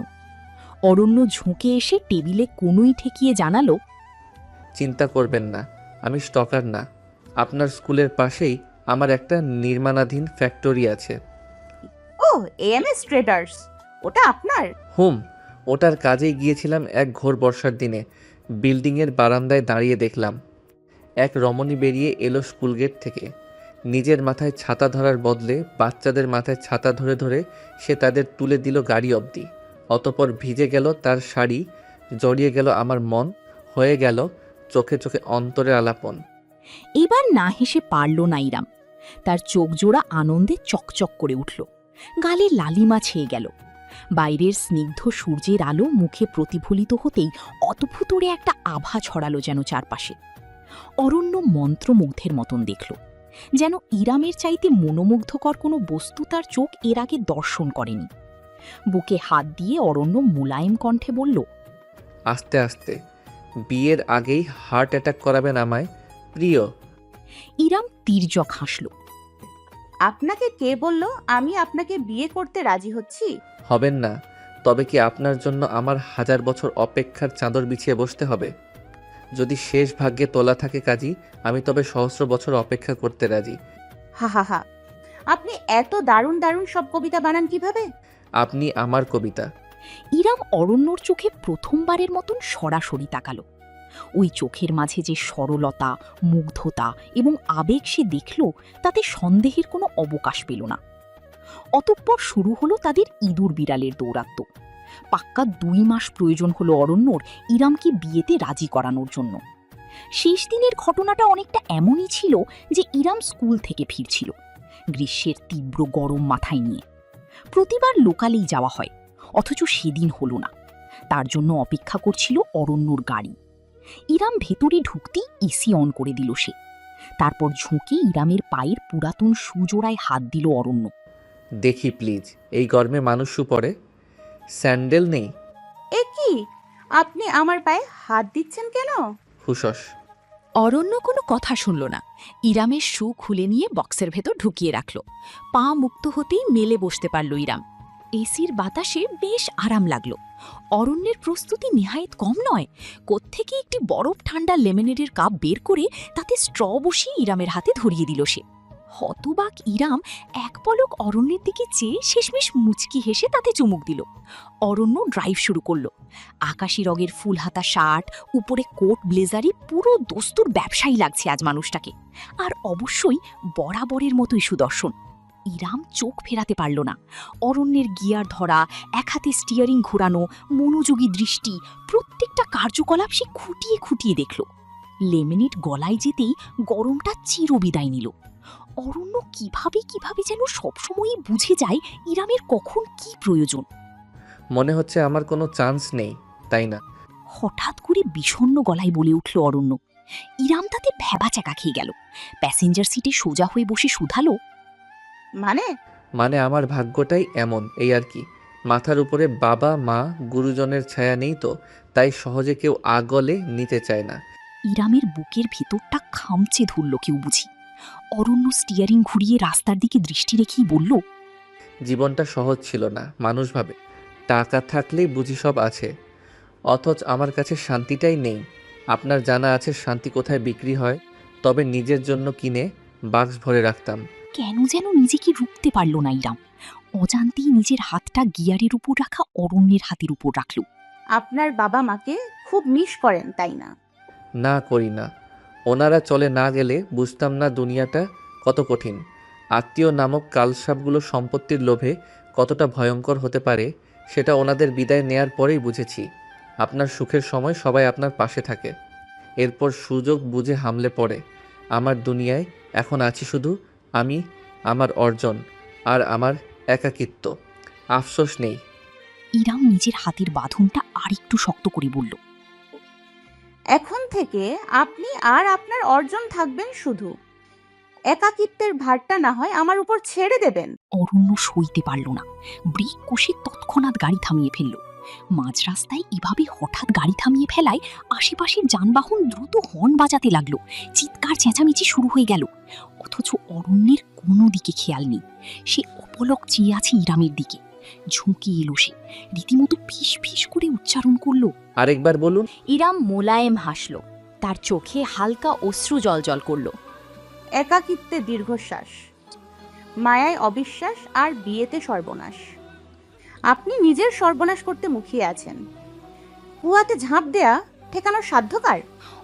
[SPEAKER 2] অরণ্য ঝুঁকে এসে টেবিলে কোনোই ঠেকিয়ে জানালো,
[SPEAKER 15] চিন্তা করবেন না, আমি স্টকার না। আপনার স্কুলের পাশেই আমার একটা নির্মাণাধীন ফ্যাক্টরি আছে।
[SPEAKER 4] ও, এএমএস ট্রেডার্স, ওটা আপনার?
[SPEAKER 15] ওটার কাজেই গিয়েছিলাম এক ঘোর বর্ষার দিনে। বিল্ডিংয়ের বারান্দায় দাঁড়িয়ে দেখলাম এক রমণী বেরিয়ে এলো স্কুল গেট থেকে। নিজের মাথায় ছাতা ধরার বদলে বাচ্চাদের মাথায় ছাতা ধরে ধরে সে তাদের তুলে দিল গাড়ি অবধি। অতপর ভিজে গেল তার শাড়ি, জড়িয়ে গেল আমার মন, হয়ে গেল চোখে চোখে অন্তরে আলাপন।
[SPEAKER 2] এবার না হেসে পারল না ইরাম। তার চোখ জোড়া আনন্দে চকচক করে উঠল। গালে লালিমা ছেয়ে গেল। বাইরের স্নিগ্ধ সূর্যের আলো মুখে প্রতিফলিত হতেই অদ্ভুতরে একটা আভা ছড়ালো যেন চারপাশে। অরণ্য মন্ত্রমুগ্ধের মতন দেখল, যেন ইরামের চাইতে মনোমুগ্ধকর কোনো বস্তু তার চোখ এর আগে দর্শন করেনি। বুকে হাত দিয়ে অরণ্য মোলায়েম কণ্ঠে বলল,
[SPEAKER 15] আস্তে আস্তে, বিয়ের আগেই হার্ট অ্যাটাক করাবেন আমায়, প্রিয়।
[SPEAKER 2] ইরাম তির্যক হাসল।
[SPEAKER 4] আপনাকে কে বলল আমি আপনাকে বিয়ে করতে রাজি হচ্ছি?
[SPEAKER 15] হবেন না, তবে কি আপনার জন্য আমার 1000 বছর অপেক্ষার চাদর বিছিয়ে বসতে হবে? যদি শেষ ভাগ্যে তোলা থাকে কাজী, আমি তবে সহস্র বছর অপেক্ষা করতে রাজি।
[SPEAKER 4] হা হা হা, আপনি এত দারুণ দারুণ সব কবিতা বানান কিভাবে?
[SPEAKER 15] আপনি আমার কবিতা।
[SPEAKER 2] ইরাম অরণ্যর চোখে প্রথমবারের মতন সরাসরি তাকালো। ওই চোখের মাঝে যে সরলতা, মুগ্ধতা এবং আবেগ সে দেখল, তাতে সন্দেহের কোনো অবকাশ পেল না। অতঃপর শুরু হলো তাদের ইঁদুর বিড়ালের দৌরাত্ম্য। পাক্কা 2 মাস প্রয়োজন হলো অরণ্যর ইরামকে বিয়েতে রাজি করানোর জন্য। শেষ দিনের ঘটনাটা অনেকটা এমনই ছিল যে ইরাম স্কুল থেকে ফিরছিল, গ্রীষ্মের তীব্র গরম মাথায় নিয়ে। প্রতিবার লোকালেই যাওয়া হয়, অথচ সেদিন হলো না। তার জন্য অপেক্ষা করছিল অরণ্যর গাড়ি। ইরাম ভেতরে ঢুকতেই এসি অন করে দিল সে। তারপর ঝুঁকে ইরামের পায়ের পুরাতন সুজোড়ায় হাত দিল অরণ্য।
[SPEAKER 15] দেখি প্লিজ, এই গরমে মানুষ শু পরে, স্যান্ডেল নেই।
[SPEAKER 4] এ কি, আপনি আমার পায়ে হাত দিচ্ছেন কেন?
[SPEAKER 15] হুশস।
[SPEAKER 5] অরণ্য কোনো কথা শুনল না। ইরামের শু খুলে নিয়ে বক্সের ভেতর ঢুকিয়ে রাখল। পা মুক্ত হতেই মেলে বসতে পারল ইরাম। এসির বাতাসে বেশ আরাম লাগল। অরণ্যের প্রস্তুতি নেহায়েত কম নয়। কোত্থেকে একটি বরফ ঠান্ডা লেমনেডের কাপ বের করে তাতে স্ট্র বসিয়ে ইরামের হাতে ধরিয়ে দিল সে। হতবাক ইরাম এক পলক অরণ্যের দিকে চেয়ে শেষমেশ মুচকি হেসে তাতে চুমুক দিল। অরণ্য ড্রাইভ শুরু করলো। আকাশি রঙের ফুলহাতা শার্ট, উপরে কোট ব্লেজারে পুরো দস্তুর ব্যবসায়ী লাগছে আজ মানুষটাকে। আর অবশ্যই বরাবরের মতোই সুদর্শন। ইরাম চোখ ফেরাতে পারল না। অরণ্যের গিয়ার ধরা, এক হাতে স্টিয়ারিং ঘোরানো, মনোযোগী দৃষ্টি, প্রত্যেকটা কার্যকলাপ সে খুঁটিয়ে খুঁটিয়ে দেখল। লেমিনেট গলায় যেতেই গরমটা চিরবিদায় নিল। অরণ্য কিভাবে কিভাবে যেন সবসময়ই বুঝে যায় ইরামের কখন কি প্রয়োজন।
[SPEAKER 15] মনে হচ্ছে আমার কোনো চান্স নেই, তাই না?
[SPEAKER 2] হঠাৎ করে বিষণ্ণ গলায় বলে উঠল অরণ্য। ইরাম তাতে ভ্যাবাচ্যাকা খেয়ে গেল। প্যাসেঞ্জার সিটে সোজা হয়ে বসে শুধালো,
[SPEAKER 15] মানে আমার ভাগ্যটাই এমন, এই আর কি। মাথার উপরে বাবা মা গুরুজনের ছায়া নেই তো, তাই সহজে কেউ আগলে নিতে চায় না।
[SPEAKER 2] ইরামের বুকের ভেতরটা খামচে ধরল কেউ বুঝি। অরণ্য স্টিয়ারিং ঘুরিয়ে রাস্তার দিকে দৃষ্টি রেখেই বলল,
[SPEAKER 15] জীবনটা সহজ ছিল না। মানুষ ভাবে টাকা থাকলেই বুঝি সব আছে, অথচ আমার কাছে শান্তিটাই নেই। আপনার জানা আছে শান্তি কোথায় বিক্রি হয়? তবে নিজের জন্য কিনে বাক্স ভরে রাখতাম।
[SPEAKER 2] কেন যেন নিজেকে রুখতে পারল না ইরাম। অজান্তেই নিজের হাতটা গিয়ারের উপর রাখা অরণ্যের হাতের উপর রাখল।
[SPEAKER 4] আপনার বাবা মাকে খুব মিস করেন, তাই না?
[SPEAKER 15] না, করি না। ওনারা চলে না গেলে বুঝতাম না দুনিয়াটা কত কঠিন। আত্মীয় নামক কালসাপগুলো সম্পত্তির লোভে কতটা ভয়ঙ্কর হতে পারে, সেটা ওনাদের বিদায় নেয়ার পরেই বুঝেছি। আপনার সুখের সময় সবাই আপনার পাশে থাকে, এরপর সুযোগ বুঝে হামলে পড়ে। আমার দুনিয়ায় এখন আছি শুধু আমি, আমার অর্জন আর আমার একাকিত্ব। আফসোস নেই।
[SPEAKER 2] ইরাম নিজের হাতের বাঁধনটা আরেকটু শক্ত করে বলল,
[SPEAKER 4] এখন থেকে আপনি আর আপনার অর্জন থাকবেন শুধু। একাকিত্বের ভারটা না হয় আমার উপর ছেড়ে দেবেন।
[SPEAKER 2] অরণ্য সইতে পারল না। ব্রেক কষে তৎক্ষণাৎ গাড়ি থামিয়ে ফেলল। মাঝ রাস্তায় এভাবে হঠাৎ গাড়ি থামিয়ে ফেলায় আশেপাশের যানবাহন দ্রুত হর্ন বাজাতে লাগলো। চিৎকার চেঁচামেচি শুরু হয়ে গেল। অথচ অরণ্যের কোনো দিকে খেয়াল নেই। সে অপলক চেয়ে আছে ইরামের দিকে। ঝুঁকি এলো সে, রীতিমতো ফিস ফিস করে উচ্চারণ করলো,
[SPEAKER 15] আরেকবার বলুন।
[SPEAKER 5] ইরাম মোলায়েম হাসল। তার চোখে হালকা অশ্রু জলজল করল।
[SPEAKER 4] একাকিত্বে দীর্ঘশ্বাস, মায়ায় অবিশ্বাস, আর বিয়েতে সর্বনাশ। আপনি নিজের সর্বনাশ করতে মুখিয়ে আছেন। কুয়াতে ঝাঁপ দেয়া ঠেকানোর সাধ্যকার?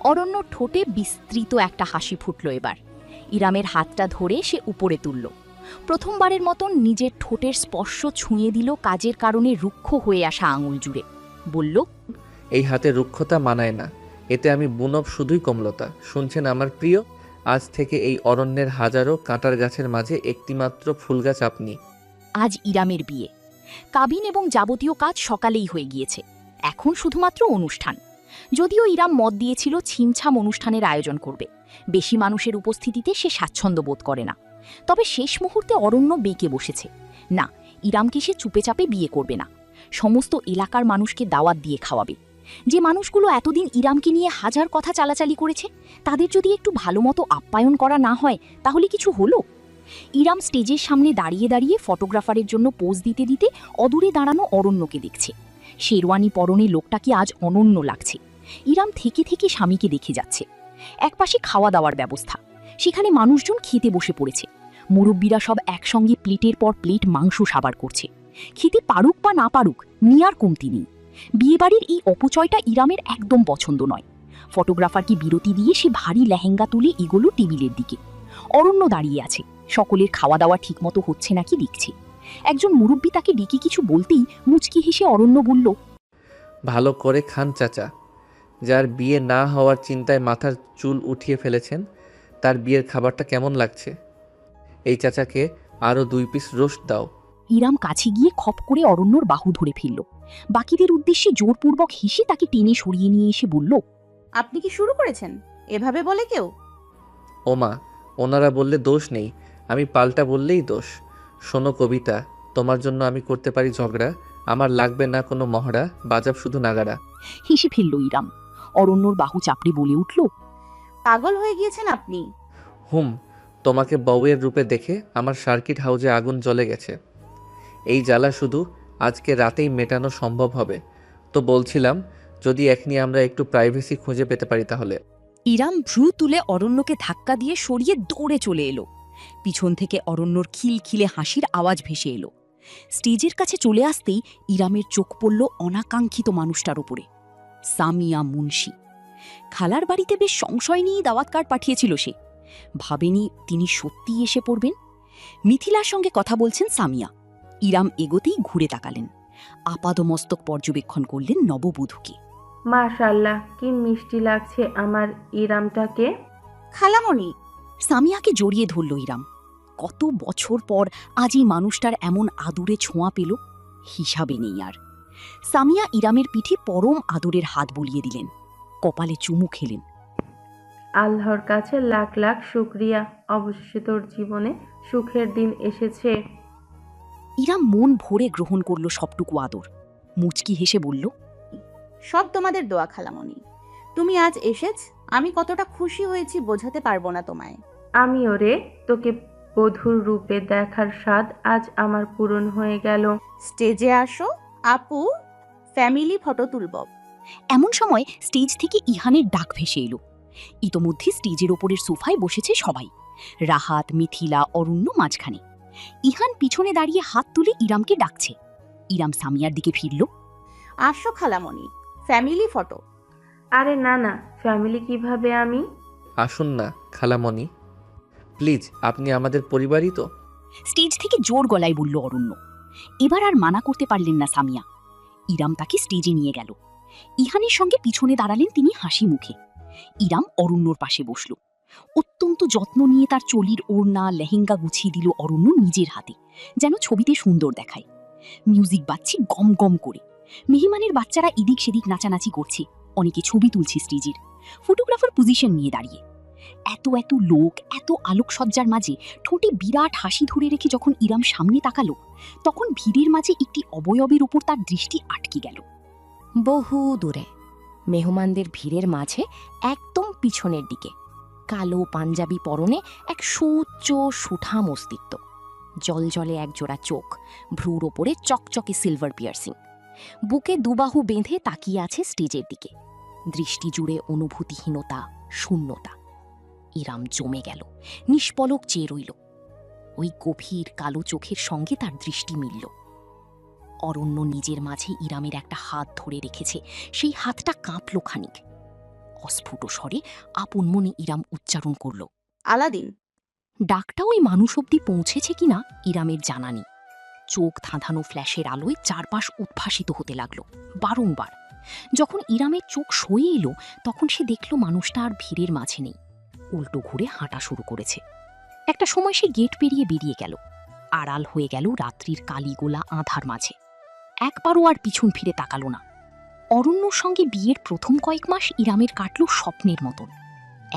[SPEAKER 5] অরণ্য ঠোঁটে বিস্তৃত একটা হাসি ফুটল এবার। ইরামের হাতটা ধরে সে উপরে তুলল। প্রথমবারের মতন নিজের ঠোঁটের স্পর্শ ছুঁয়ে দিল কাজের কারণে রুক্ষ হয়ে আসা আঙুল জুড়ে। বলল,
[SPEAKER 15] এই হাতে রুক্ষতা মানায় না, এতে আমি বুনব শুধুই কমলতা। শুনছেন আমার প্রিয়, আজ থেকে এই অরণ্যের হাজারো কাঁটার গাছের মাঝে একটিমাত্র ফুলগাছ আপনি।
[SPEAKER 2] আজ ইরামের বিয়ে। কাবিন এবং যাবতীয় কাজ সকালেই হয়ে গিয়েছে। এখন শুধুমাত্র অনুষ্ঠান। যদিও ইরাম মত দিয়েছিল ছিমছাম অনুষ্ঠানের আয়োজন করবে। বেশি মানুষের উপস্থিতিতে সে স্বাচ্ছন্দ্য বোধ করে না। তবে শেষ মুহূর্তে অরণ্য বেঁকে বসেছে। না, ইরামকে সে চুপেচাপে বিয়ে করবে না। সমস্ত এলাকার মানুষকে দাওয়াত দিয়ে খাওয়াবে। যে মানুষগুলো এতদিন ইরামকে নিয়ে হাজার কথা চালাচালি করেছে, তাদের যদি একটু ভালো মতো আপ্যায়ন করা না হয় তাহলে কিছু হলো? ইরাম স্টেজের সামনে দাঁড়িয়ে দাঁড়িয়ে ফটোগ্রাফারের জন্য পোজ দিতে দিতে অদূরে দাঁড়ানো অরণ্যকে দেখছে। শেরওয়ানি পরনে লোকটাকে আজ অনন্য লাগছে। ইরাম থেকে থেকে স্বামীকে দেখে যাচ্ছে। একপাশে খাওয়া দাওয়ার ব্যবস্থা, সেখানে মানুষজন খেতে বসে পড়েছে। মুরব্বীরা সব একসঙ্গে প্লেটের পর প্লেট মাংস সাবার করছে। খেতে পারুক বা না পারুক, নিয়ার কমতি নেই। বিয়েবাড়ির এই অপচয়টা ইরামের একদম পছন্দ নয়। ফটোগ্রাফারকে বিরতি দিয়ে সে ভারী লেহেঙ্গা তুলে এগোলো টেবিলের দিকে। অরণ্য দাঁড়িয়ে আছে, সকলের খাওয়া দাওয়া ঠিকমতো হচ্ছে নাকি দেখছে। একজন মুরব্বী তাকে ডেকে কিছু বলতেই মুচকি হেসে অরণ্য বলল,
[SPEAKER 15] ভালো করে খান চাচা। যার বিয়ে না হওয়ার চিন্তায় মাথার চুল উঠিয়ে ফেলেছেন, তার বিয়ের খাবারটা কেমন লাগছে? এই চাচাকে আরও 2 পিস রোস্ট দাও।
[SPEAKER 2] ইরাম কাছে গিয়ে খপ করে অরণ্যর বাহু ধরে ফেলল। বাকিদের উদ্দেশ্যে জোরপূর্বক হেসে তাকে টেনে সরিয়ে নিয়ে এসে বলল,
[SPEAKER 4] আপনি কি শুরু করেছেন? এভাবে বলে কেউ?
[SPEAKER 15] ওমা, ওনারা বললে দোষ নেই, আমি পাল্টা বললেই দোষ। শোনো কবিতা, তোমার জন্য আমি করতে পারি ঝগড়া, আমার লাগবে না কোনো মহড়া, বাজাব শুধু নাগারা।
[SPEAKER 2] হেসে ফেলল ইরাম। অরণ্যর বাহু চাপড়ে বলে উঠল,
[SPEAKER 4] পাগল হয়ে গিয়েছেন আপনি।
[SPEAKER 15] হুম, তোমাকে বউয়ের রূপে দেখে আমার সার্কিট হাউজে আগুন জ্বলে গেছে। এই জ্বালা শুধু আজকে রাতেই মেটানো সম্ভব হবে। তো বলছিলাম, যদি এখনই আমরা একটু প্রাইভেসি খুঁজে পেতে পারি তাহলে।
[SPEAKER 5] ইরাম ভ্রু তুলে অরণ্যকে ধাক্কা দিয়ে সরিয়ে দৌড়ে চলে এলো। পিছন থেকে অরণ্যর খিলখিলে হাসির আওয়াজ ভেসে এলো। স্টেজের কাছে চলে আসতেই ইরামের চোখ পড়ল অনাকাঙ্ক্ষিত মানুষটার উপরে, সামিয়া মুন্সি। খালার বাড়িতে বেশ সংশয় নিয়ে দাওয়াত কার্ড পাঠিয়েছিল সে। ভাবেনি তিনি সত্যিই এসে পড়বেন। মিথিলার সঙ্গে কথা বলছেন সামিয়া। ইরাম এগোতেই ঘুরে তাকালেন, আপাদমস্তক পর্যবেক্ষণ করলেন নববধূকে।
[SPEAKER 7] মাশাআল্লাহ, কি মিষ্টি লাগছে আমার ইরামটাকে।
[SPEAKER 4] খালামণি।
[SPEAKER 2] সামিয়াকে জড়িয়ে ধরল ইরাম। কত বছর পর আজ এই মানুষটার এমন আদুরে ছোঁয়া পেল, হিসাবে নেই আর। সামিয়া ইরামের পিঠে পরম আদরের হাত বুলিয়ে দিলেন, কপালে চুমু খেলেন।
[SPEAKER 7] আল্লাহর কাছে লাখ লাখ শুকরিয়া, অবশেষে তোর জীবনে সুখের দিন এসেছে।
[SPEAKER 2] ইরাম মন ভরে গ্রহণ করল সবটুকু আদর। মুচকি হেসে বলল,
[SPEAKER 4] সব তোমাদের দোয়া খালামণি। তুমি আজ এসেছ, আমি কতটা খুশি হয়েছি বোঝাতে পারবো না তোমায়।
[SPEAKER 7] আমিও রে, তোকে বধূর রূপে দেখার স্বাদ আজ আমার পূরণ হয়ে গেল।
[SPEAKER 4] স্টেজে আসো আপু, ফ্যামিলি ফটো তুলব।
[SPEAKER 2] এমন সময় স্টেজ থেকে ইহানের ডাক ভেসে এলো। ইতোমধ্যে স্টেজের ওপরের সোফায় বসেছে সবাই, রাহাত, মিথিলা, অরণ্য মাঝখানে। ইহান পিছনে দাঁড়িয়ে হাত তুলে ইরামকে ডাকছে। ইরাম সামিয়ার দিকে ফিরল।
[SPEAKER 4] আসো খালামণি, ফ্যামিলি ফটো।
[SPEAKER 7] আরে না না, ফ্যামিলি কিভাবে আমি?
[SPEAKER 15] আসুন না খালামণি, প্লিজ, আপনি আমাদের পরিবারই তো।
[SPEAKER 2] স্টেজ থেকে জোর গলায় বলল অরণ্য। এবার আর মানা করতে পারলেন না সামিয়া। ইরাম তাকে স্টেজে নিয়ে গেল। ইহানের সঙ্গে পিছনে দাঁড়ালেন তিনি হাসি মুখে। ইরাম অরণ্যর পাশে বসল। অত্যন্ত যত্ন নিয়ে তার চলির ওড়না লেহেঙ্গা গুছিয়ে দিল অরণ্য নিজের হাতে, যেন ছবিতে সুন্দর দেখায়। মিউজিক বাজছে গম গম করে। মেহমানের বাচ্চারা এদিক সেদিক নাচানাচি করছে, অনেকে ছবি তুলছে স্টেজের। ফটোগ্রাফার পজিশন নিয়ে দাঁড়িয়ে। এত এত লোক, এত আলোকসজ্জার মাঝে ঠোঁটে বিরাট হাসি ধরে রেখে যখন ইরাম সামনে তাকালো, তখন ভিড়ের মাঝে একটি অবয়বের উপর তার দৃষ্টি আটকে গেল।
[SPEAKER 5] বহু দূরে, মেহমানদের ভিড়ের মাঝে একদম পিছনের দিকে, কালো পাঞ্জাবি পরনে এক সুউচ্চ সুঠাম অস্তিত্ব। জলজলে একজোড়া চোখ, ভ্রুর ওপরে চকচকে সিলভার পিয়ার্সিং। বুকে দুবাহু বেঁধে তাকিয়ে আছে স্টেজের দিকে। দৃষ্টি জুড়ে অনুভূতিহীনতা, শূন্যতা। ইরাম জমে গেল, নিষ্পলক চেয়ে রইল। ওই গভীর কালো চোখের সঙ্গে তার দৃষ্টি মিলল। অরণ্য নিজের মাঝে ইরামের একটা হাত ধরে রেখেছে, সেই হাতটা কাঁপল খানিক। অস্ফুট স্বরে আপন মনে ইরাম উচ্চারণ করল,
[SPEAKER 4] আলাদিন।
[SPEAKER 2] ডাকটা ওই মানুষ অব্দি পৌঁছেছে কিনা ইরামের জানা নেই। চোখ ধাঁধানো ফ্ল্যাশের আলোয় চারপাশ উদ্ভাসিত হতে লাগল বারংবার। যখন ইরামের চোখ সয়ে এলো, তখন সে দেখল মানুষটা আর ভিড়ের মাঝে নেই, উল্টো ঘুরে হাঁটা শুরু করেছে। একটা সময় সে গেট পেরিয়ে বেরিয়ে গেল, আড়াল হয়ে গেল রাত্রির কালিগোলা আঁধার মাঝে। একবারও আর পিছন ফিরে তাকালো না। অরণ্যর সঙ্গে বিয়ের প্রথম কয়েক মাস ইরামের কাটল স্বপ্নের মতন।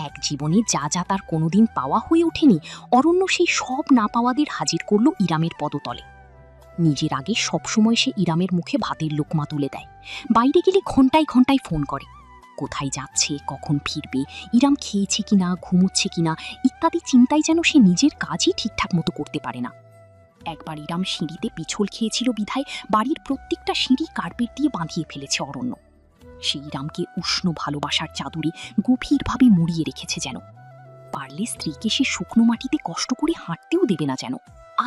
[SPEAKER 2] এক জীবনে যা যা তার কোনোদিন পাওয়া হয়ে ওঠেনি, অরণ্য সেই সব না পাওয়াদের হাজির করল ইরামের পদতলে। নিজের আগে সবসময় সে ইরামের মুখে ভাতের লোকমা তুলে দেয়। বাইরে গেলে ঘন্টায় ঘন্টায় ফোন করে, কোথায় যাচ্ছে, কখন ফিরবে, ইরাম খেয়েছে কিনা, ঘুমোচ্ছে কিনা ইত্যাদি চিন্তায় যেন সে নিজের কাজই ঠিকঠাক মতো করতে পারে না। একবার ইরাম সিঁড়িতে পিছল খেয়েছিল বিধায় বাড়ির প্রত্যেকটা সিঁড়ি কার্পেট দিয়ে বাঁধিয়ে ফেলেছে অরণ্য। সে ইরামকে উষ্ণ ভালোবাসার চাদরে গভীরভাবে মুড়িয়ে রেখেছে, যেন পারলে স্ত্রীকে সে শুকনো মাটিতে কষ্ট করে হাঁটতেও দেবে না, যেন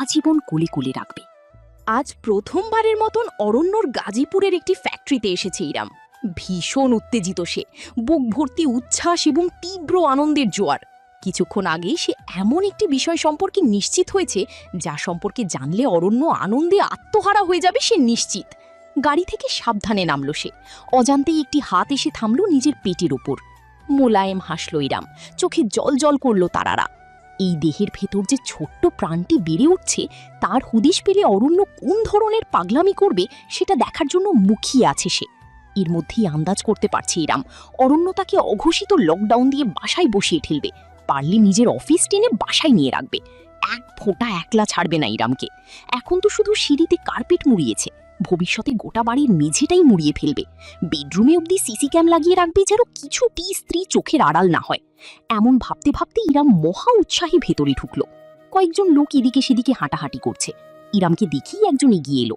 [SPEAKER 2] আজীবন কোলে কোলে রাখবে।
[SPEAKER 5] আজ প্রথমবারের মতন অরণ্যর গাজীপুরের একটি ফ্যাক্টরিতে এসেছে ইরাম। ভীষণ উত্তেজিত সে, বুক ভর্তি উচ্ছ্বাস এবং তীব্র আনন্দের জোয়ার। কিছুক্ষণ আগেই সে এমন একটি বিষয় সম্পর্কে নিশ্চিত হয়েছে, যা সম্পর্কে জানলে অরণ্য আনন্দে আত্মহারা হয়ে যাবে সে নিশ্চিত। গাড়ি থেকে সাবধানে নামল সে। অজান্তেই একটি হাত এসে থামল নিজের পেটের ওপর। মোলায়েম হাসল ইরাম, চোখে জল জল করল তারারা।
[SPEAKER 2] এই দেহের ভেতর যে ছোট্ট প্রাণটি বেড়ে উঠছে তার হুদিশ পেলে অরণ্য কোন ধরনের পাগলামি করবে সেটা দেখার জন্য মুখিয়ে আছে সে। এর মধ্যেই আন্দাজ করতে পারছে ইরাম অরণ্য তাকে অঘোষিত লকডাউন দিয়ে বাসায় বসিয়ে ঠেলবে, পারলে নিজের অফিস টেনে বাসায় নিয়ে রাখবে। এক ফোঁটা একলা ছাড়বে না ইরামকে। এখন তো শুধু সিঁড়িতে কার্পেট মুড়িয়েছে, ভবিষ্যতে গোটা বাড়ির মেঝেটাই মুড়িয়ে ফেলবে। বেডরুমে অবধি সিসি ক্যাম লাগিয়ে রাখবে যেন কিছুটি স্ত্রী চোখের আড়াল না হয়। এমন ভাবতে ভাবতে ইরাম মহা উৎসাহে ভেতরে ঢুকলো। কয়েকজন লোক এদিকে সেদিকে হাঁটাহাঁটি করছে। ইরামকে দেখেই একজন এগিয়ে এলো।